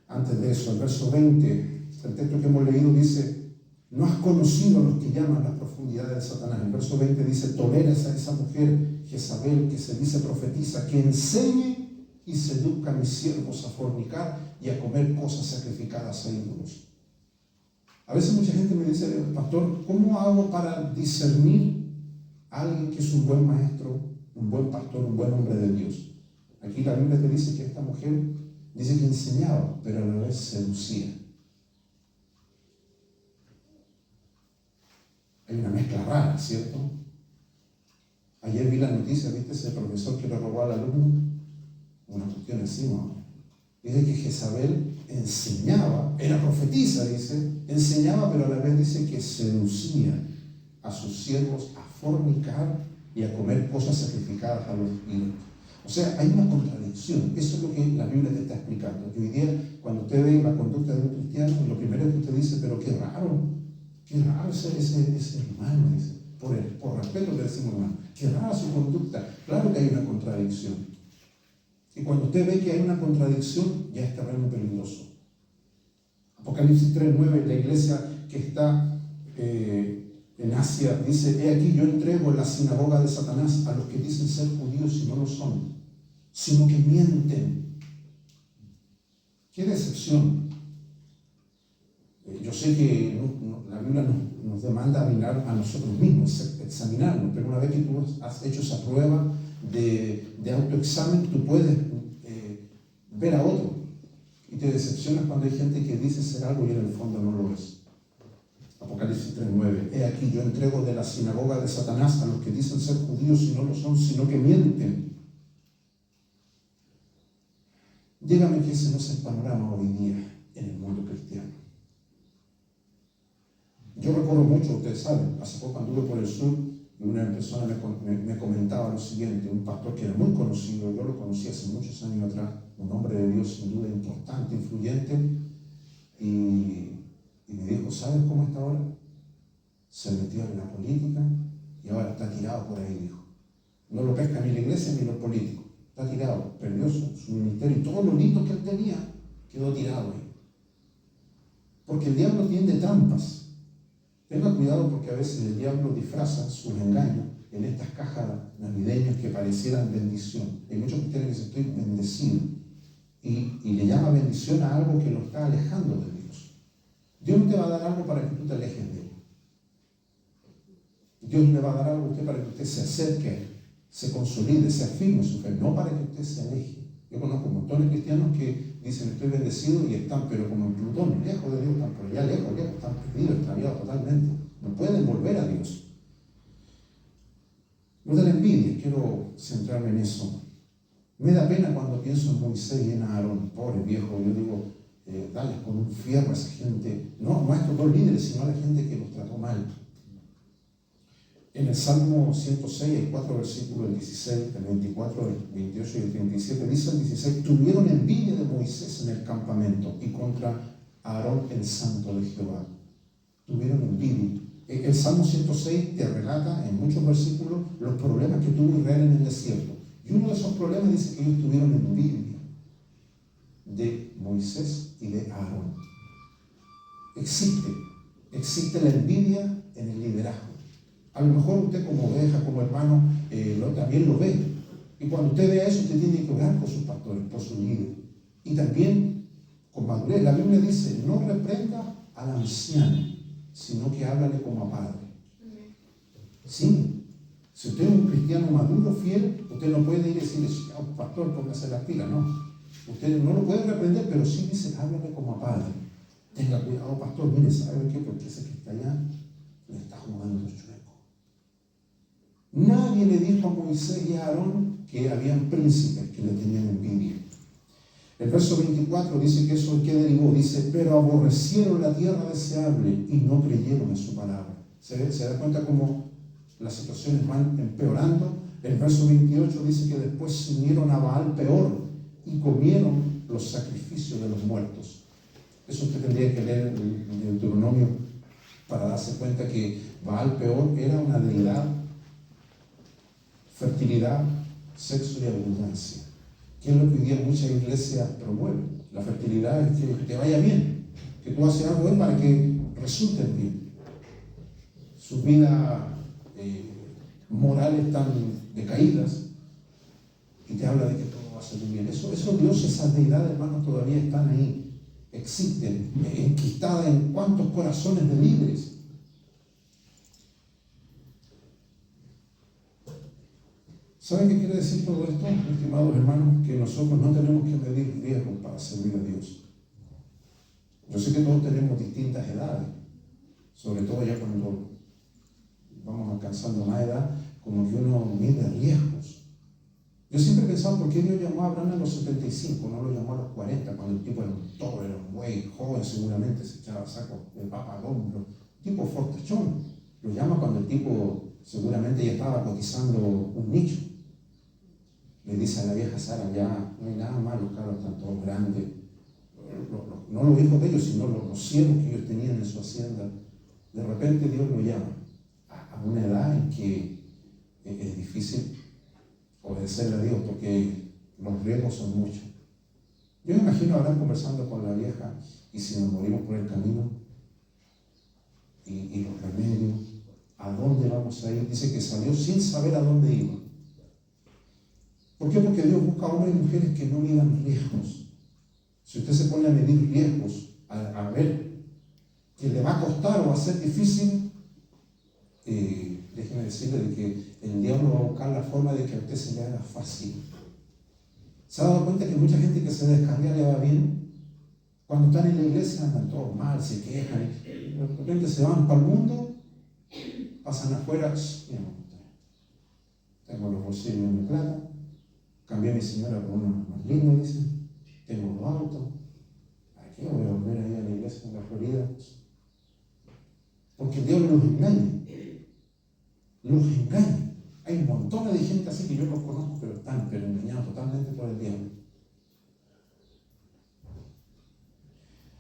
Antes de eso, el verso 20, el texto que hemos leído dice: no has conocido a los que llaman las profundidades de Satanás. El verso 20 dice: toleras a esa mujer Jezabel, que se dice profetiza, que enseñe y seduzca a mis siervos a fornicar y a comer cosas sacrificadas a ídolos. A veces mucha gente me dice: pastor, ¿cómo hago para discernir a alguien que es un buen maestro, un buen pastor, un buen hombre de Dios? Aquí la Biblia te dice que esta mujer dice que enseñaba, pero a la vez seducía. Hay una mezcla rara, ¿cierto? Ayer vi la noticia, ¿viste? Ese profesor que le robó al alumno una cuestión encima. Dice que Jezabel enseñaba, era profetisa, dice, enseñaba, pero a la vez dice que seducía a sus siervos a fornicar y a comer cosas sacrificadas a los ídolos. O sea, hay una contradicción. Eso es lo que la Biblia te está explicando. Que hoy día, cuando usted ve la conducta de un cristiano, lo primero que usted dice: pero qué raro ese hermano, dice. Por respeto le decimos hermano, qué rara su conducta. Claro que hay una contradicción. Y cuando usted ve que hay una contradicción, ya es terreno peligroso. Apocalipsis 3:9, la iglesia que está en Asia dice: he aquí yo entrego en la sinagoga de Satanás a los que dicen ser judíos y no lo son, sino que mienten. ¡Qué decepción! Yo sé que la Biblia nos demanda mirar a nosotros mismos, examinarnos, pero una vez que tú has hecho esa prueba de autoexamen, tú puedes ver a otro, y te decepcionas cuando hay gente que dice ser algo y en el fondo no lo es. Apocalipsis 3:9. He aquí yo entrego de la sinagoga de Satanás a los que dicen ser judíos y no lo son, sino que mienten. Dígame que ese no es el panorama hoy día en el mundo cristiano. Yo recuerdo mucho, ustedes saben, hace poco anduve por el sur y una persona me comentaba lo siguiente: un pastor que era muy conocido, yo lo conocí hace muchos años atrás, un hombre de Dios sin duda importante, influyente, y me dijo: ¿sabes cómo está ahora? Se metió en la política y ahora está tirado por ahí, dijo. No lo pesca ni la iglesia ni los políticos. Está tirado, perdió su ministerio y todo lo lindo que él tenía quedó tirado ahí. Porque el diablo tiende trampas. Tenga cuidado, porque a veces el diablo disfraza sus engaños en estas cajas navideñas que parecieran bendición. Hay muchos cristianos que dicen: estoy bendecido, y le llama bendición a algo que lo está alejando de Dios. Dios no te va a dar algo para que tú te alejes de Él. Dios le va a dar algo a usted para que usted se acerque, se consolide, se afirme su fe, no para que usted se aleje. Yo conozco montones de cristianos que dicen: estoy bendecido, y están, pero como en Plutón, lejos de Dios, están por allá lejos, están perdidos, extraviados totalmente. No pueden volver a Dios. No de la envidia, quiero centrarme en eso. Me da pena cuando pienso en Moisés y en Aarón, pobre viejo. Yo digo, dale con un fierro a esa gente, no a estos dos líderes, sino a la gente que los trató mal. En el Salmo 106 hay 4 versículos, el 16, el 24, el 28 y el 37. Dice el 16: tuvieron envidia de Moisés en el campamento y contra Aarón el santo de Jehová. Tuvieron envidia. El Salmo 106 te relata en muchos versículos los problemas que tuvo Israel en el desierto. Y uno de esos problemas dice que ellos tuvieron envidia de Moisés y de Aarón. Existe la envidia en el liderazgo. A lo mejor usted, como oveja, como hermano, también lo ve. Y cuando usted vea eso, usted tiene que orar por sus pastores, por sus líderes. Y también con madurez. La Biblia dice: no reprenda al anciano, sino que háblale como a padre. Sí. Si usted es un cristiano maduro, fiel, usted no puede ir y decirle: pastor, póngase las pilas. No. Usted no lo puede reprender, pero sí dice: háblale como a padre. Tenga cuidado, pastor, mire, ¿sabe qué? Porque ese que está allá le está jugando los chuecos. Nadie le dijo a Moisés y a Aarón que habían príncipes que le tenían envidia. El verso 24 dice que eso ¿qué derivó? Dice, pero aborrecieron la tierra deseable y no creyeron en su palabra. ¿Se da cuenta cómo las situaciones van empeorando? El verso 28 dice que después se unieron a Baal peor y comieron los sacrificios de los muertos. Eso usted tendría que leer en Deuteronomio para darse cuenta que Baal peor era una deidad, fertilidad, sexo y abundancia. ¿Qué es lo que hoy día muchas iglesias promueven? La fertilidad es que te vaya bien, que tú haces algo para que resulten bien. Sus vidas morales están decaídas y te habla de que todo va a salir bien. Esos dioses, esas deidades, hermanos, todavía están ahí, existen, enquistadas en cuántos corazones de líderes. ¿Saben qué quiere decir todo esto, estimados hermanos? Que nosotros no tenemos que medir riesgos para servir a Dios. Yo sé que todos tenemos distintas edades, sobre todo ya cuando vamos alcanzando más edad, como que uno mide riesgos. Yo siempre he pensado, ¿por qué Dios llamó a Abraham a los 75? No lo llamó a los 40, cuando el tipo era un toro, era un güey joven, seguramente se echaba saco de papa al hombro. Tipo fortachón. Lo llama cuando el tipo seguramente ya estaba cotizando un nicho. Le dice a la vieja Sara, ya no hay nada más, los cabros están todos grandes. No los hijos de ellos, sino los siervos que ellos tenían en su hacienda. De repente Dios lo llama a una edad en que es difícil obedecerle a Dios porque los riesgos son muchos. Yo me imagino a Abraham conversando con la vieja, y si nos morimos por el camino, y los remedios, ¿a dónde vamos a ir? Dice que salió sin saber a dónde iba. ¿Por qué? Porque Dios busca hombres y mujeres que no midan riesgos. Si usted se pone a medir riesgos, a ver que le va a costar o va a ser difícil, déjeme decirle de que el diablo va a buscar la forma de que a usted se le haga fácil. ¿Se ha dado cuenta que mucha gente que se descarga le va bien? Cuando están en la iglesia andan todos mal, se quejan, de repente se van para el mundo, pasan afuera, tengo los bolsillos llenos de plata, cambié a mi señora por uno más lindo, dicen, tengo 2 autos, ¿a qué voy a volver ahí a la iglesia en la Florida? Porque el diablo los engaña. Los engaña. Hay montones de gente así que yo los conozco, pero están engañados totalmente por el diablo.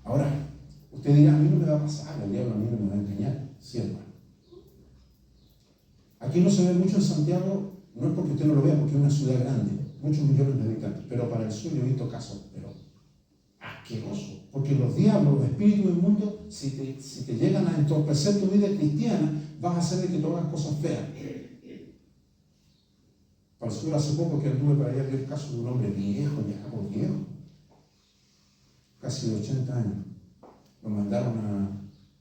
Ahora, usted dirá, a mí no me va a pasar, el diablo a mí no me va a engañar. Sí, hermano. Aquí no se ve mucho en Santiago, no es porque usted no lo vea, porque es una ciudad grande, muchos millones de habitantes, pero para el sur yo he visto casos, pero asquerosos. Porque los diablos, los espíritus inmundos, si te llegan a entorpecer tu vida cristiana, vas a hacer de que tú hagas cosas feas. Para el sur hace poco que anduve para allá, vi el caso de un hombre viejo, casi de 80 años. Lo mandaron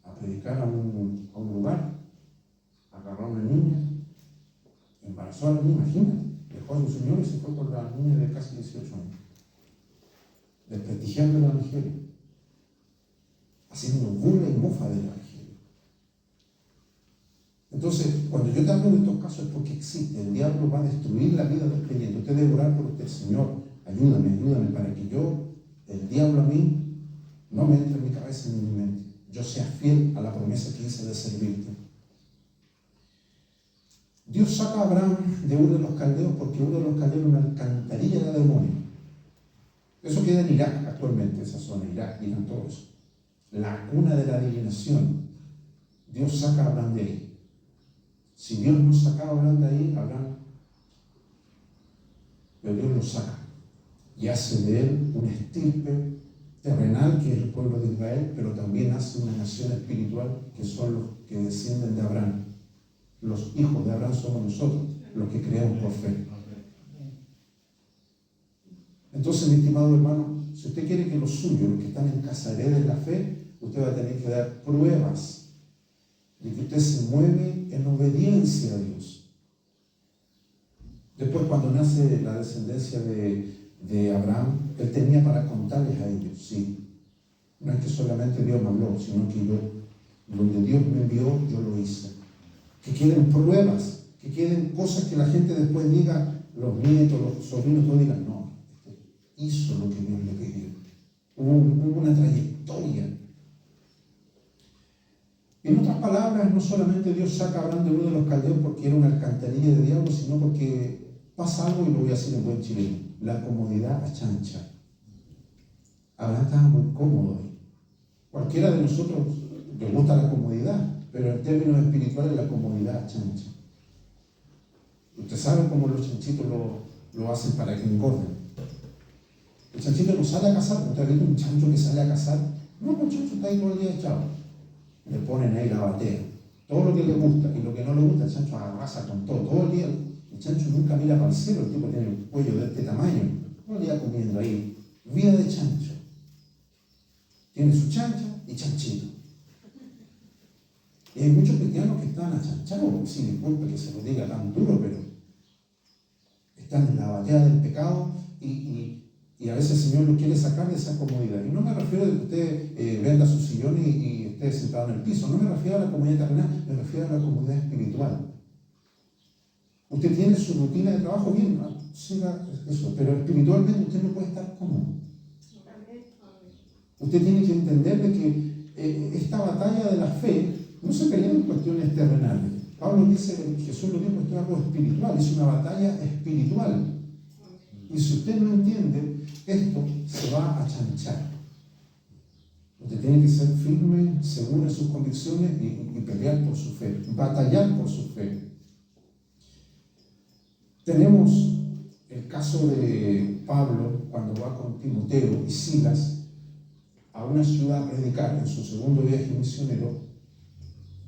a predicar a un lugar, agarró a una niña, embarazó a la niña, imagínate, dejó a su señor y se fue con la niña de casi 18 años, desprestigiando el evangelio, haciendo burla y mofa del evangelio. Entonces, cuando yo te hablo de estos casos es porque existe. El diablo va a destruir la vida del creyente. Usted debe orar por usted, Señor, ayúdame para que el diablo a mí, no me entre en mi cabeza ni en mi mente. Yo sea fiel a la promesa que hice de servirte. Dios saca a Abraham de Ur de los Caldeos porque Ur de los Caldeos era una alcantarilla de demonios. Eso queda en Irak actualmente, esa zona, Irak, Irán, todo eso. La cuna de la adivinación. Dios saca a Abraham de ahí. Si Dios no sacaba a Abraham de ahí, pero Dios lo saca y hace de él una estirpe terrenal que es el pueblo de Israel, pero también hace una nación espiritual que son los que descienden de Abraham. Los hijos de Abraham somos nosotros, los que creemos por fe. Entonces, mi estimado hermano, si usted quiere que los suyos, los que están en casa, hereden la fe, usted va a tener que dar pruebas de que usted se mueve en obediencia a Dios. Después, cuando nace la descendencia de Abraham, él tenía para contarles a ellos, sí. No es que solamente Dios me habló, sino que donde Dios me envió, yo lo hice. Que queden pruebas, que queden cosas que la gente después diga, los nietos, los sobrinos, no digan, no, hizo lo que Dios le pidió. Hubo una trayectoria. En otras palabras, no solamente Dios saca a Abraham de uno de los caldeos porque era una alcantarilla de diablo, sino porque pasa algo, y lo voy a decir en buen chileno: la comodidad achancha. Abraham estaba muy cómodo ahí. Cualquiera de nosotros le gusta la comodidad, pero en términos espirituales la comodidad achancha. Usted sabe cómo los chanchitos lo hacen para que engorden. El chanchito no sale a cazar. ¿Usted ha visto un chancho que sale a cazar? No, el chancho está ahí todo el día echado. Le ponen ahí la batea. Todo lo que le gusta y lo que no le gusta, el chancho arrasa con todo el día. El chancho nunca mira para el cielo. El tipo tiene un cuello de este tamaño. Todo el día comiendo ahí. Vida de chancho. Tiene su chancha y chanchito. Y hay muchos cristianos que están achanchados, sí, disculpe que se lo diga tan duro, pero están en la batea del pecado y a veces el Señor los quiere sacar de esa comodidad. Y no me refiero a que usted venda su sillón y esté sentado en el piso. No me refiero a la comodidad terrenal, me refiero a la comodidad espiritual. Usted tiene su rutina de trabajo bien, siga eso, pero espiritualmente usted no puede estar cómodo. Usted tiene que entender de que esta batalla de la fe no se pelea en cuestiones terrenales. Pablo dice, Jesús lo dijo, esto es algo espiritual, es una batalla espiritual. Y si usted no entiende, esto se va a chanchar. Usted tiene que ser firme, seguro en sus convicciones y pelear por su fe, batallar por su fe. Tenemos el caso de Pablo cuando va con Timoteo y Silas a una ciudad a predicar en su segundo viaje misionero,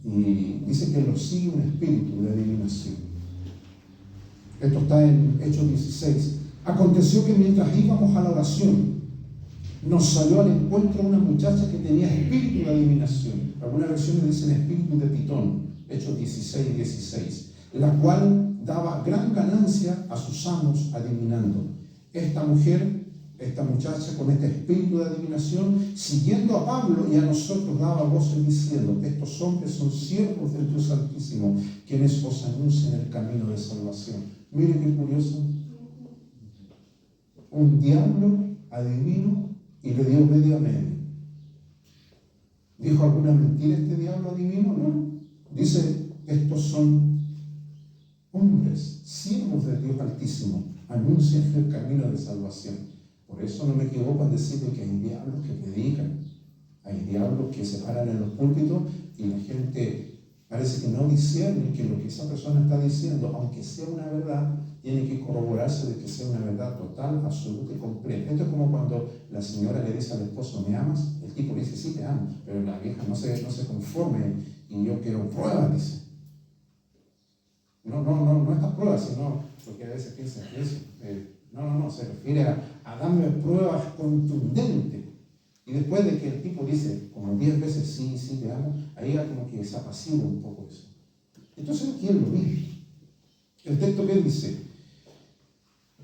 y dice que lo sigue un espíritu de adivinación. Esto está en Hechos 16. Aconteció que mientras íbamos a la oración, nos salió al encuentro una muchacha que tenía espíritu de adivinación. Algunas versiones dicen espíritu de Pitón, Hechos 16 y 16, la cual daba gran ganancia a sus amos adivinando. Esta muchacha con este espíritu de adivinación, siguiendo a Pablo y a nosotros, daba voces diciendo: estos hombres son siervos del Dios Altísimo, quienes os anuncian el camino de salvación. Mire qué curioso. Un diablo adivino y le dio medio a medio. ¿Dijo alguna mentira este diablo adivino? No. Dice: estos son hombres, siervos del Dios Altísimo, anuncian el camino de salvación. Por eso no me equivoco en decirle que hay diablos que predican, hay diablos que se paran en los púlpitos y la gente parece que no discierne que lo que esa persona está diciendo, aunque sea una verdad, tiene que corroborarse de que sea una verdad total, absoluta y completa. Esto es como cuando la señora le dice al esposo: ¿me amas? El tipo le dice: sí, te amo, pero la vieja no se conforme y yo quiero pruebas, dice. No estas pruebas, sino porque a veces piensan que eso. No, se refiere a darme pruebas contundentes. Y después de que el tipo dice como 10 veces sí, te amo, ahí ya como que se apacigua un poco eso. Entonces aquí es lo mismo. El texto que dice: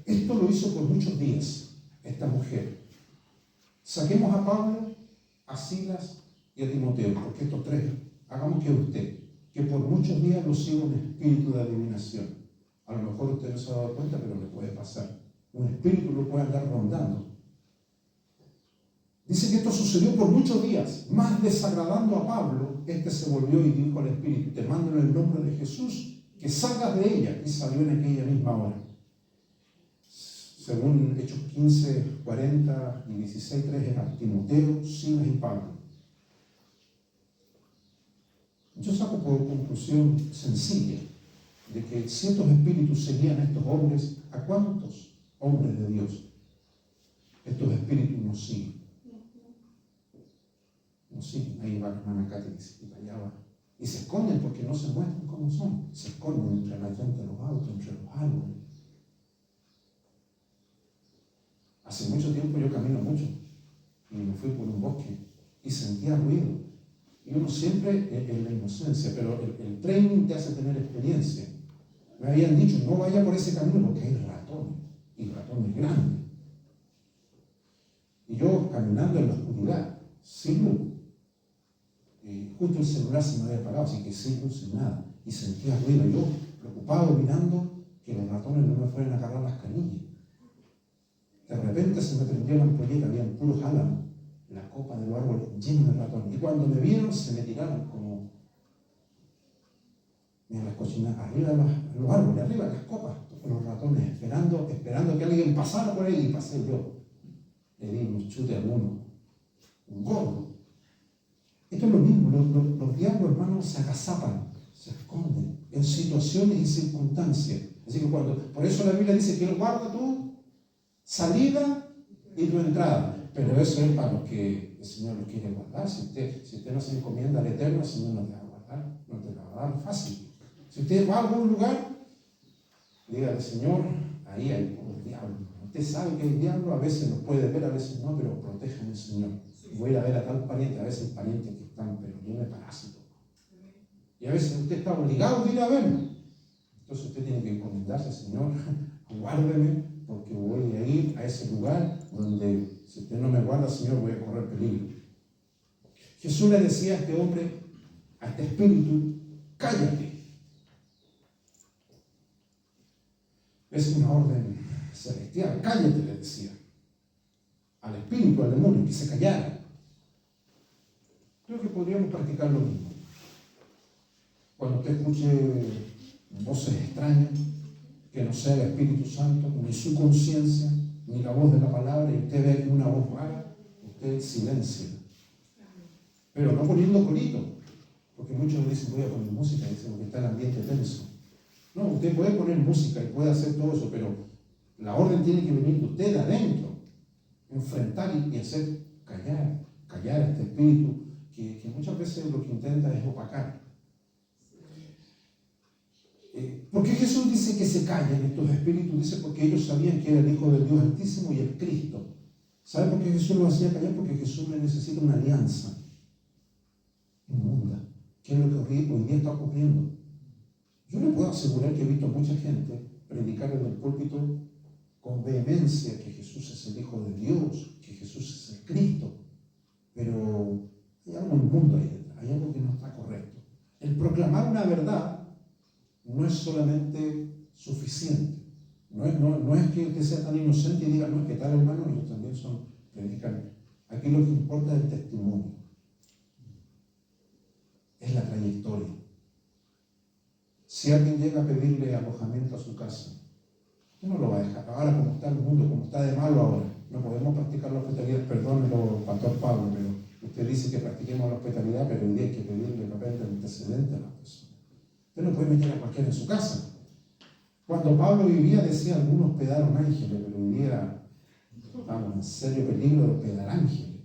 esto lo hizo por muchos días esta mujer. Saquemos a Pablo, a Silas y a Timoteo, porque estos tres, hagamos que usted, que por muchos días lo siga un espíritu de adivinación. A lo mejor usted no se ha dado cuenta, pero le puede pasar. Un espíritu lo puede andar rondando. Dice que esto sucedió por muchos días, más desagradando a Pablo. Este se volvió y dijo al espíritu: te mando en el nombre de Jesús que salgas de ella. Y salió en aquella misma hora. Según Hechos 15, 40 y 16, 3 eran Timoteo, Silas y Pablo. Yo saco por conclusión sencilla de que ciertos espíritus seguían a estos hombres. ¿A cuántos hombres de Dios estos espíritus nos siguen? Nos siguen. Ahí va la hermana Katy y para allá va. Y se esconden porque no se muestran como son. Se esconden entre la llanta de los autos, entre los árboles. Hace mucho tiempo yo camino mucho y me fui por un bosque y sentía ruido. Y uno siempre en la inocencia, pero el training te hace tener experiencia. Me habían dicho: no vaya por ese camino porque hay ratones, y ratones grandes. Y yo caminando en la oscuridad, sin luz, y justo el celular se me había apagado, así que sin luz, sin nada, y sentía ruido. Yo preocupado mirando que los ratones no me fueran a agarrar las canillas. De repente se me prendió la ampolleta, habían puros álamos, la copa del árbol llena de ratones. Y cuando me vieron, se me tiraron como, mira, las cochinas, arriba de los árboles, arriba de las copas, los ratones, esperando que alguien pasara por ahí, y pasé yo. Le di un chute a uno, un gordo. Esto es lo mismo, los diablos, hermanos, se agazapan, se esconden en situaciones y circunstancias. Así que por eso la Biblia dice que Él guarda tu salida y tu entrada. Pero eso es para los que el Señor los quiere guardar. Si usted no se encomienda al Eterno, el Señor no te va a guardar, no te la va a dar fácil. Si usted va a algún lugar, dígale, Señor, ahí hay un diablo. Usted sabe que hay diablo, a veces nos puede ver, a veces no, pero protéjame, Señor. Voy a ir a ver a tal pariente, a veces parientes que están, pero llenos de parásitos. Y a veces usted está obligado a ir a verlo. Entonces usted tiene que encomendarse, Señor, guárdeme, porque voy a ir a ese lugar donde, si usted no me guarda, Señor, voy a correr peligro. Jesús le decía a este hombre, a este espíritu, cállate. Es una orden celestial, cállate, le decía. Al espíritu, al demonio, que se callara. Creo que podríamos practicar lo mismo. Cuando usted escuche voces extrañas, que no sea el Espíritu Santo, ni su conciencia, ni la voz de la palabra, y usted ve una voz rara, usted silencia. Pero no poniendo colito, porque muchos dicen, voy a poner música, dicen, porque está el ambiente tenso. No, usted puede poner música y puede hacer todo eso, pero la orden tiene que venir de usted de adentro, enfrentar y hacer callar a este espíritu que muchas veces lo que intenta es opacar. ¿Por qué Jesús dice que se callen estos espíritus? Dice porque ellos sabían que era el Hijo del Dios Altísimo y el Cristo. ¿Sabe por qué Jesús lo hacía callar? Porque Jesús le necesita una alianza inmunda. ¿Qué es lo que hoy día está ocurriendo? Yo le puedo asegurar que he visto a mucha gente predicar en el púlpito con vehemencia que Jesús es el Hijo de Dios, que Jesús es el Cristo, pero hay algo inmundo ahí dentro, hay algo que no está correcto. El proclamar una verdad no es solamente suficiente. No es que usted sea tan inocente y diga, no, es que tal hermano, ellos también predican. Aquí lo que importa es el testimonio, es la trayectoria. Si alguien llega a pedirle alojamiento a su casa, usted no lo va a dejar. Ahora, como está el mundo, como está de malo ahora, no podemos practicar la hospitalidad. Perdónenlo, Pastor Pablo, pero usted dice que practiquemos la hospitalidad, pero hoy día hay que pedirle papel de antecedente a las personas. Usted no puede meter a cualquiera en su casa. Cuando Pablo vivía, decía, algunos hospedaron ángeles, pero hoy día estamos en serio peligro de hospedar ángeles.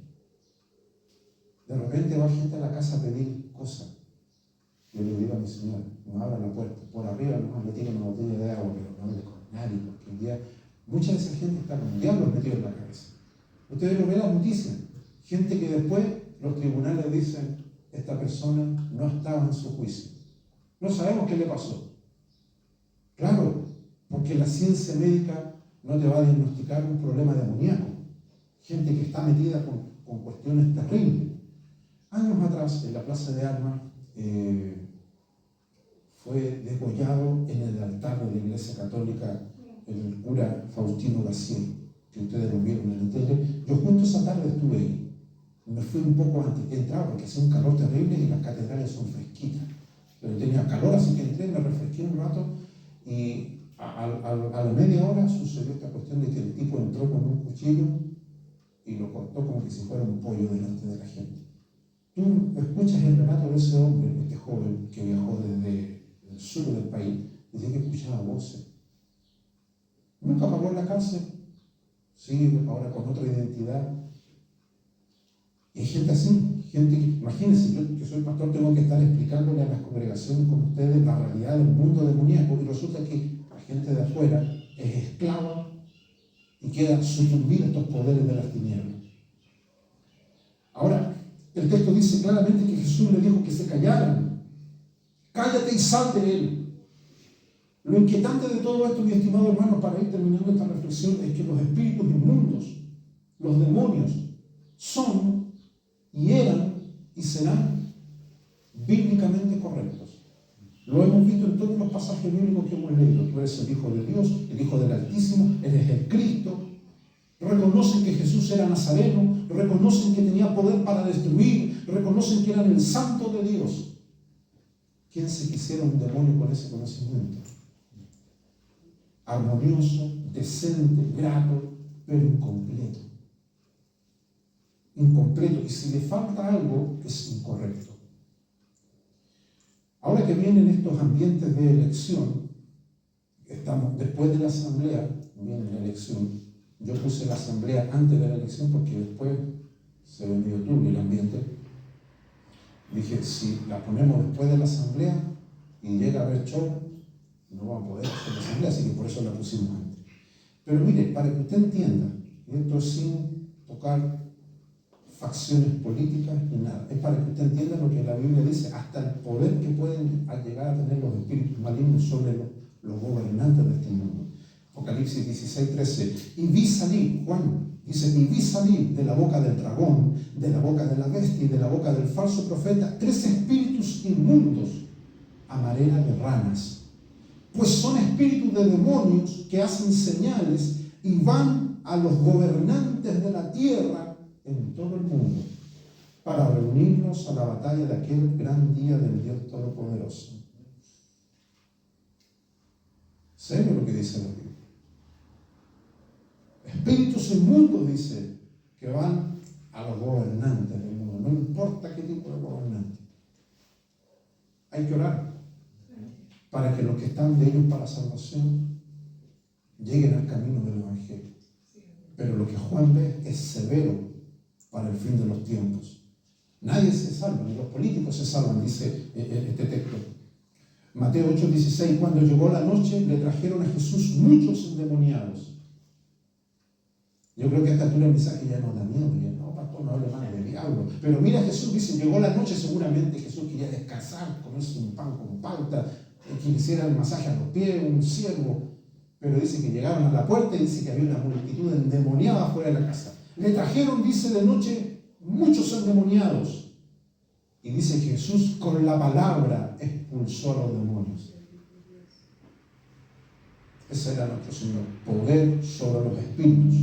De repente va gente a la casa a pedir cosas. Yo le digo a mi señora, no abra la puerta, por arriba nomás le tiran una botella de agua, pero no hable con nadie, porque hoy día mucha de esa gente está con diablos metidos en la cabeza. Ustedes lo ven en las noticias, gente que después los tribunales dicen, esta persona no estaba en su juicio. No sabemos qué le pasó. Claro, porque la ciencia médica no te va a diagnosticar un problema demoníaco. Gente que está metida con cuestiones terribles. Años atrás, en la Plaza de Armas, fue degollado en el altar de la Iglesia Católica el cura Faustino García, que ustedes lo vieron en el tele. Yo justo esa tarde estuve ahí. Me fui un poco antes que entraba porque hacía un calor terrible y las catedrales son fresquitas. Pero tenía calor, así que entré, me refresqué un rato y a la media hora sucedió esta cuestión de que el tipo entró con un cuchillo y lo cortó como que si fuera un pollo delante de la gente. Tú escuchas el relato de ese hombre, este joven que viajó desde el sur del país, decía que escuchaba voces. Nunca pagó en la cárcel, sí, ahora con otra identidad. Y hay gente así, gente que, imagínense, yo que soy pastor tengo que estar explicándole a las congregaciones como ustedes la realidad del mundo demoníaco y resulta que la gente de afuera es esclava y queda sucumbida a estos poderes de las tinieblas. Ahora, el texto dice claramente que Jesús le dijo que se callaran. Cállate y salte de él. Lo inquietante de todo esto, mi estimado hermano, para ir terminando esta reflexión, es que los espíritus inmundos, los demonios, son y eran y serán bíblicamente correctos. Lo hemos visto en todos los pasajes bíblicos que hemos leído. Tú eres el Hijo de Dios, el Hijo del Altísimo, eres el Cristo. reconocen que Jesús era nazareno, reconocen que tenía poder para destruir, reconocen que era el santo de Dios. ¿Quién se quisiera un demonio con ese conocimiento? Armonioso, decente, grato, pero incompleto. Incompleto. Y si le falta algo, es incorrecto. Ahora que vienen estos ambientes de elección, estamos después de la asamblea, viene la elección. Yo puse la asamblea antes de la elección porque después se ve medio turbio el ambiente. Dije, si la ponemos después de la asamblea y llega a haber show, no vamos a poder hacer la asamblea, así que por eso la pusimos antes. Pero mire, para que usted entienda, y esto es sin tocar facciones políticas ni nada, es para que usted entienda lo que la Biblia dice, hasta el poder que pueden llegar a tener los espíritus malignos sobre los gobernantes de este mundo. Apocalipsis 16:13. Y vi salir, Juan dice, y vi salir de la boca del dragón, de la boca de la bestia y de la boca del falso profeta 3 espíritus inmundos a manera de ranas. Pues son espíritus de demonios que hacen señales y van a los gobernantes de la tierra en todo el mundo para reunirnos a la batalla de aquel gran día del Dios Todopoderoso. ¿Serio lo que dice la Biblia? Espíritus inmundos, dice, que van a los gobernantes del mundo, no importa qué tipo de gobernante. Hay que orar para que los que están de ellos para salvación lleguen al camino del Evangelio. Pero lo que Juan ve es severo para el fin de los tiempos. Nadie se salva, ni los políticos se salvan, dice este texto. Mateo 8:16, cuando llegó la noche, le trajeron a Jesús muchos endemoniados. Yo creo que a esta altura el mensaje ya no da miedo, ya no, pastor, no hable más del diablo. Pero mira, Jesús dice, llegó la noche, seguramente Jesús quería descansar, comerse un pan con palta, quien hiciera el masaje a los pies, un siervo. Pero dice que llegaron a la puerta y dice que había una multitud endemoniada fuera de la casa. Le trajeron, dice, de noche muchos endemoniados. Y dice que Jesús con la palabra expulsó a los demonios. Ese era nuestro Señor, poder sobre los espíritus.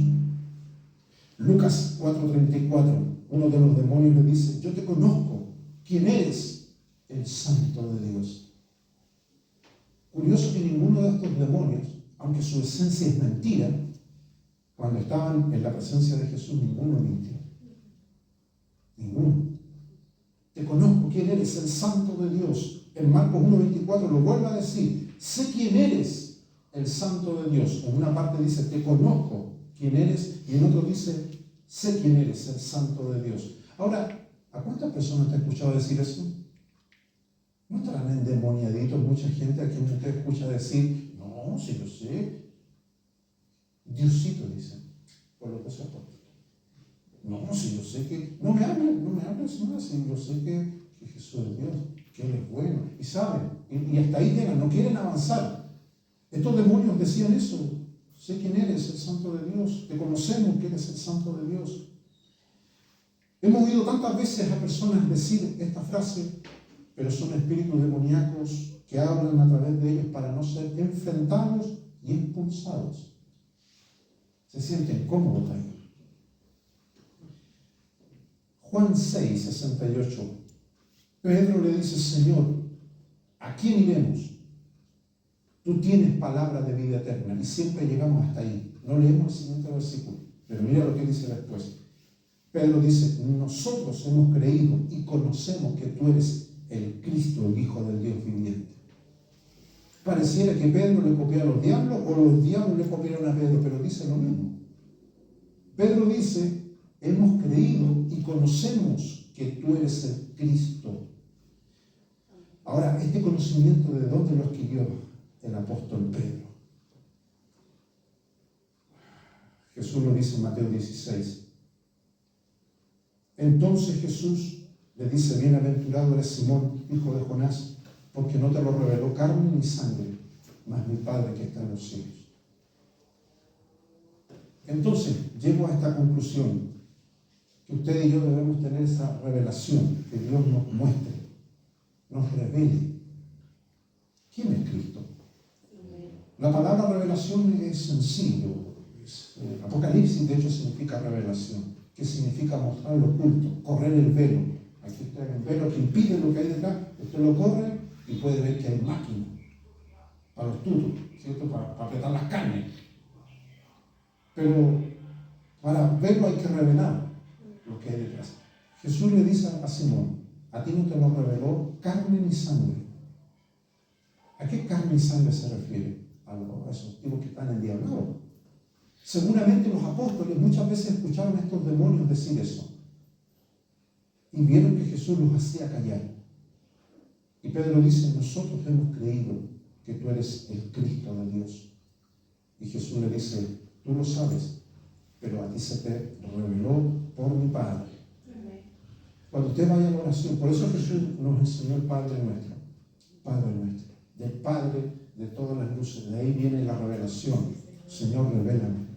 Lucas 4:34, uno de los demonios le dice, yo te conozco, ¿quién eres? El Santo de Dios. Curioso que ninguno de estos demonios, aunque su esencia es mentira, cuando estaban en la presencia de Jesús, ninguno mintió. Ninguno. Te conozco, ¿quién eres? El Santo de Dios. En Marcos 1:24 lo vuelve a decir, sé quién eres, el Santo de Dios. En una parte dice, te conozco, ¿quién eres? Y en otro dice, sé quién eres, el Santo de Dios. Ahora, ¿a cuántas personas te ha escuchado decir eso? ¿No estarán endemoniaditos mucha gente a quien usted escucha decir, no, si yo sé? Diosito, dice, por lo que se aporta. No, si yo sé que, no me hables más, si yo sé que Jesús es Dios, que Él es bueno, y saben, y hasta ahí llegan, no quieren avanzar. Estos demonios decían eso, sé quién eres, el Santo de Dios, te conocemos que eres el Santo de Dios. Hemos oído tantas veces a personas decir esta frase, pero son espíritus demoníacos que hablan a través de ellos para no ser enfrentados y expulsados. Se sienten cómodos ahí. Juan 6:68. Pedro le dice, Señor, ¿a quién iremos? Tú tienes palabra de vida eterna. Y siempre llegamos hasta ahí. No leemos el siguiente versículo, pero mira lo que dice después. Pedro dice, nosotros hemos creído y conocemos que tú eres el Cristo, el Hijo del Dios viviente. Pareciera que Pedro le copió a los diablos o los diablos le copiaron a Pedro, pero dice lo mismo. Pedro dice, hemos creído y conocemos que tú eres el Cristo. Ahora, este conocimiento, ¿de dónde lo adquirió el apóstol Pedro? Jesús lo dice en Mateo 16. Entonces Jesús le dice, bienaventurado eres Simón, hijo de Jonás, porque no te lo reveló carne ni sangre, mas mi Padre que está en los cielos. Entonces, llego a esta conclusión, que usted y yo debemos tener esa revelación, que Dios nos muestre, nos revele. ¿Quién es Cristo? La palabra revelación es sencillo, es Apocalipsis de hecho significa revelación, que significa mostrar lo oculto, correr el velo. Aquí está el velo que impide lo que hay detrás, usted lo corre y puede ver que hay máquinas para los tutos, ¿cierto? Para apretar las carnes. Pero para verlo hay que revelar lo que hay detrás. Jesús le dice a Simón, a ti no te lo reveló carne ni sangre. ¿A qué carne y sangre se refiere? A esos tipos que están endiablados. Seguramente los apóstoles muchas veces escucharon a estos demonios decir eso. Y vieron que Jesús los hacía callar. Y Pedro dice, nosotros hemos creído que tú eres el Cristo de Dios. Y Jesús le dice, tú lo sabes, pero a ti se te reveló por mi Padre. Cuando usted vaya a la oración, por eso Jesús nos enseñó el Padre nuestro. Padre nuestro. Del Padre de todas las luces. De ahí viene la revelación. Señor, revélame.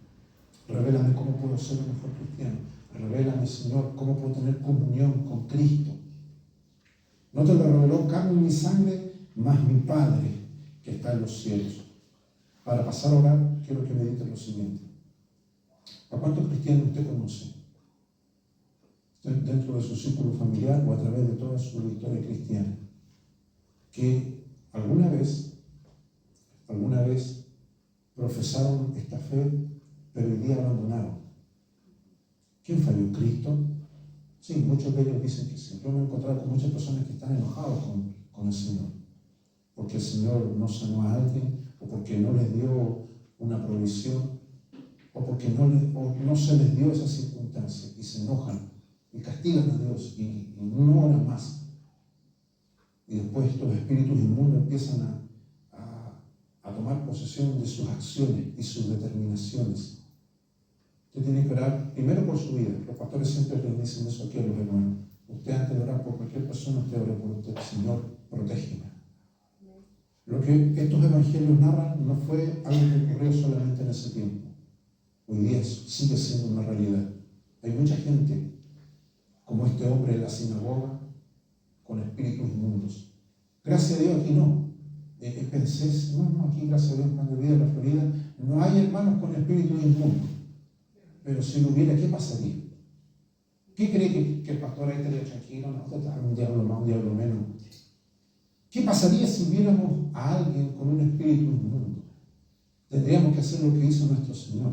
Revélame cómo puedo ser un mejor cristiano. Revélame, Señor, cómo puedo tener comunión con Cristo. No te lo reveló carne ni sangre, más mi Padre que está en los cielos. Para pasar a orar, quiero que medite lo siguiente. ¿A cuántos cristianos usted conoce? Dentro de su círculo familiar o a través de toda su historia cristiana, que alguna vez profesaron esta fe, pero hoy día abandonaron. ¿Quién falló? ¿Cristo? Sí, muchos de ellos dicen que sí. Yo me he encontrado con muchas personas que están enojados con el Señor, porque el Señor no sanó a alguien, o porque no les dio una provisión, o porque no se les dio esa circunstancia, y se enojan, y castigan a Dios, y no oran más. Y después estos espíritus inmundos empiezan a tomar posesión de sus acciones y sus determinaciones. Usted tiene que orar primero por su vida. Los pastores siempre les dicen eso aquí a los hermanos. Usted antes de orar por cualquier persona, usted ore por usted. Señor, protégeme. Lo que estos evangelios narran no fue algo que ocurrió solamente en ese tiempo. Hoy día sigue siendo una realidad. Hay mucha gente, como este hombre en la sinagoga, con espíritus inmundos. Gracias a Dios aquí no. Pensé, no, aquí gracias a Dios, Plan de Vida en la Florida, no hay hermanos con espíritus inmundos. Pero si lo hubiera, ¿qué pasaría? ¿Qué cree que el pastor ahí estaría tranquilo? No, un diablo más, un diablo menos. ¿Qué pasaría si viéramos a alguien con un espíritu inmundo? Tendríamos que hacer lo que hizo nuestro Señor,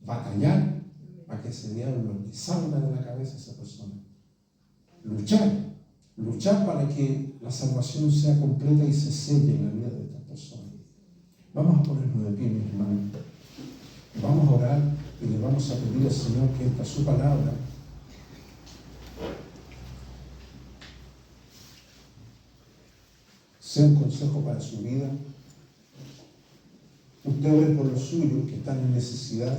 batallar para que ese diablo le salga de la cabeza a esa persona. Luchar para que la salvación sea completa y se selle en la vida de estas personas. Vamos a ponernos de pie, mis hermanos. Vamos a orar y le vamos a pedir al Señor que esta su palabra sea un consejo para su vida. Usted ore por los suyos que están en necesidad.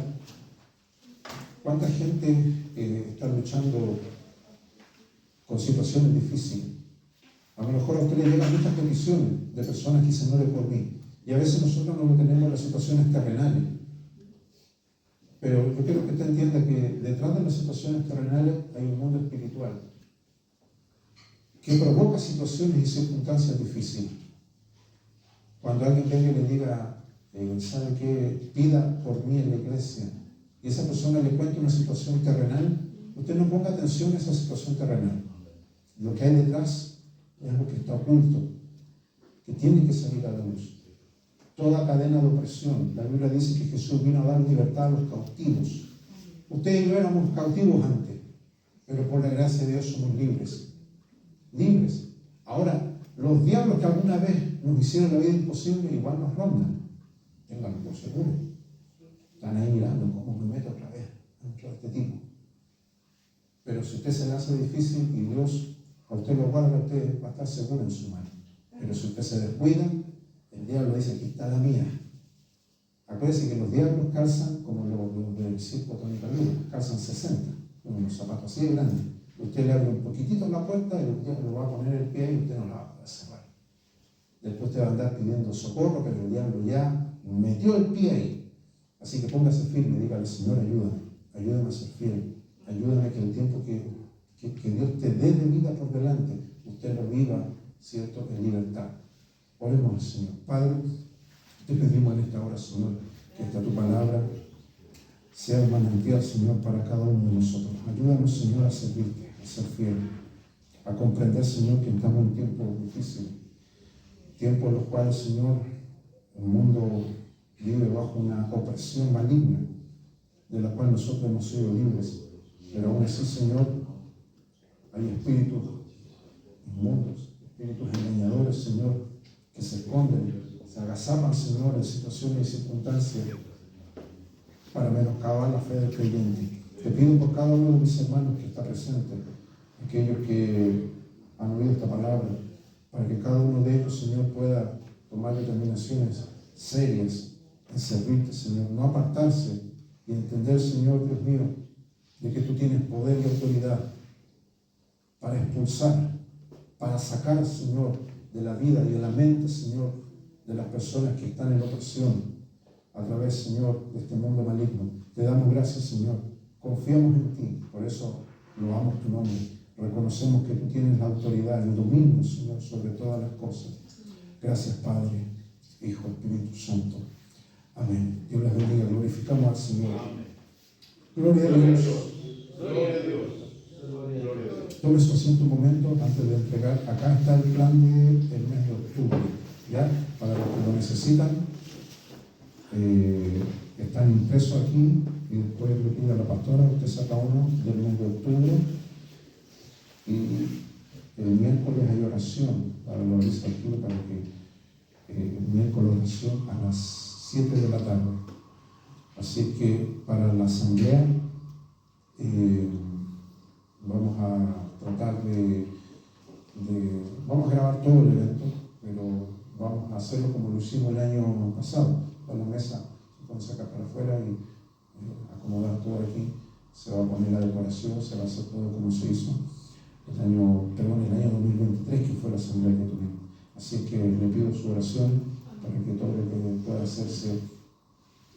¿Cuánta gente está luchando con situaciones difíciles? A lo mejor a usted le llegan muchas peticiones de personas que dicen, ore por mí. Y a veces nosotros no lo tenemos en las situaciones terrenales. Pero yo quiero que usted entienda que detrás de las situaciones terrenales hay un mundo espiritual que provoca situaciones y circunstancias difíciles. Cuando alguien venga y le diga, ¿sabe qué? Pida por mí en la iglesia, y esa persona le cuenta una situación terrenal, usted no ponga atención a esa situación terrenal. Lo que hay detrás es algo que está oculto, que tiene que salir a la luz. Toda cadena de opresión. La Biblia dice que Jesús vino a dar libertad a los cautivos. Ustedes y yo éramos cautivos antes, pero por la gracia de Dios somos libres. Libres. Ahora, los diablos que alguna vez nos hicieron la vida imposible, igual nos rondan. Ténganlo por seguro. Están ahí mirando cómo me meto otra vez dentro de este tipo. Pero si usted se le hace difícil y Dios a usted lo guarda, usted va a estar seguro en su mano. Pero si usted se descuida, el diablo dice, aquí está la mía. Acuérdense que los diablos calzan, como los del circo Tony Carrillo, calzan 60, con unos zapatos así de grandes. Usted le abre un poquitito la puerta y el diablo va a poner el pie y usted no la va a poder cerrar. Después te va a andar pidiendo socorro, pero el diablo ya metió el pie ahí. Así que póngase firme y dígale, Señor, ayúdame a ser fiel. Ayúdame a que el tiempo que Dios te dé de vida por delante, usted lo viva, ¿cierto?, en libertad. Oremos al Señor. Padre, te pedimos en esta hora, Señor, que esta tu palabra sea un manantial, Señor, para cada uno de nosotros. Ayúdanos, Señor, a servirte, a ser fiel, a comprender, Señor, que estamos en tiempos difíciles, tiempos en los cuales, Señor, el mundo vive bajo una opresión maligna, de la cual nosotros hemos sido libres, pero aún así, Señor, hay espíritus inmundos, espíritus engañadores, Señor, que se esconden, se agazapan, Señor, en situaciones y circunstancias para menoscabar la fe del creyente. Te pido por cada uno de mis hermanos que está presente, aquellos que han oído esta palabra, para que cada uno de ellos, Señor, pueda tomar determinaciones serias en servirte, Señor, no apartarse y entender, Señor, Dios mío, de que tú tienes poder y autoridad para expulsar, para sacar, Señor, de la vida y de la mente, Señor, de las personas que están en opresión a través, Señor, de este mundo maligno. Te damos gracias, Señor. Confiamos en ti, por eso loamos tu nombre. Reconocemos que tú tienes la autoridad, el dominio, Señor, sobre todas las cosas. Gracias, Padre, Hijo, Espíritu Santo. Amén. Dios les bendiga. Glorificamos al Señor. Gloria a Dios. Gloria a Dios. Tome su asiento un momento antes de entregar. Acá está el plan del mes de octubre, ¿ya? Para los que lo necesitan, están impresos aquí y después le pido a la pastora, usted saca uno del mes de octubre y el miércoles hay oración para los aquí para que el miércoles oración a las 7 de la tarde. Así que para la asamblea vamos a tratar vamos a grabar todo el evento, pero vamos a hacerlo como lo hicimos el año pasado. Con la mesa se puede sacar para afuera y acomodar todo aquí. Se va a poner la decoración, se va a hacer todo como se hizo el año 2023, que fue la asamblea que tuvimos. Así que le pido su oración para que todo lo que pueda hacerse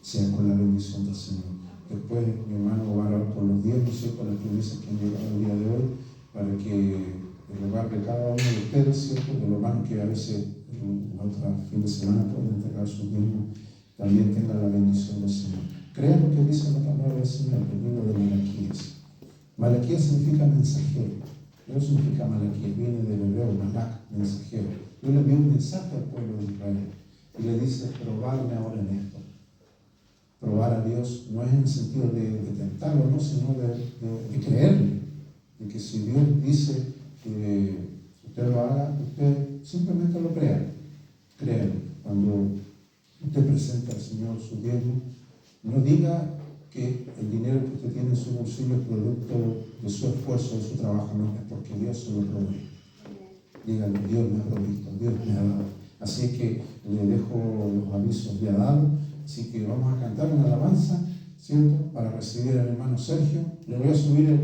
sea con la bendición del Señor. Después mi hermano va a hablar por los 10, ¿no es cierto?, las promesas que han llegado el día de hoy, para que el hogar de cada uno de ustedes, ¿cierto?, de los hermanos que a veces el otro fin de semana pueden entregar sus mismos, también tengan la bendición del Señor. Crean lo que dice la palabra del Señor, el libro de Malaquías. Malaquías significa mensajero. Eso significa Malaquías, viene del hebreo malak, mensajero. Dios le envió un mensaje al pueblo de Israel y le dice: probadme ahora en esto. Probar a Dios no es en el sentido de tentarlo, no, sino de creerle. De que si Dios dice que usted lo haga, usted simplemente lo crea. Créalo. Cuando usted presenta al Señor su diezmo, no diga que el dinero que usted tiene en su bolsillo es producto de su esfuerzo, de su trabajo, no, es porque Dios se lo provee. Dígale: Dios me ha provisto, Dios me ha dado. Así que le dejo los avisos ya dados. Así que vamos a cantar una alabanza, ¿cierto?, para recibir al hermano Sergio. Le voy a subir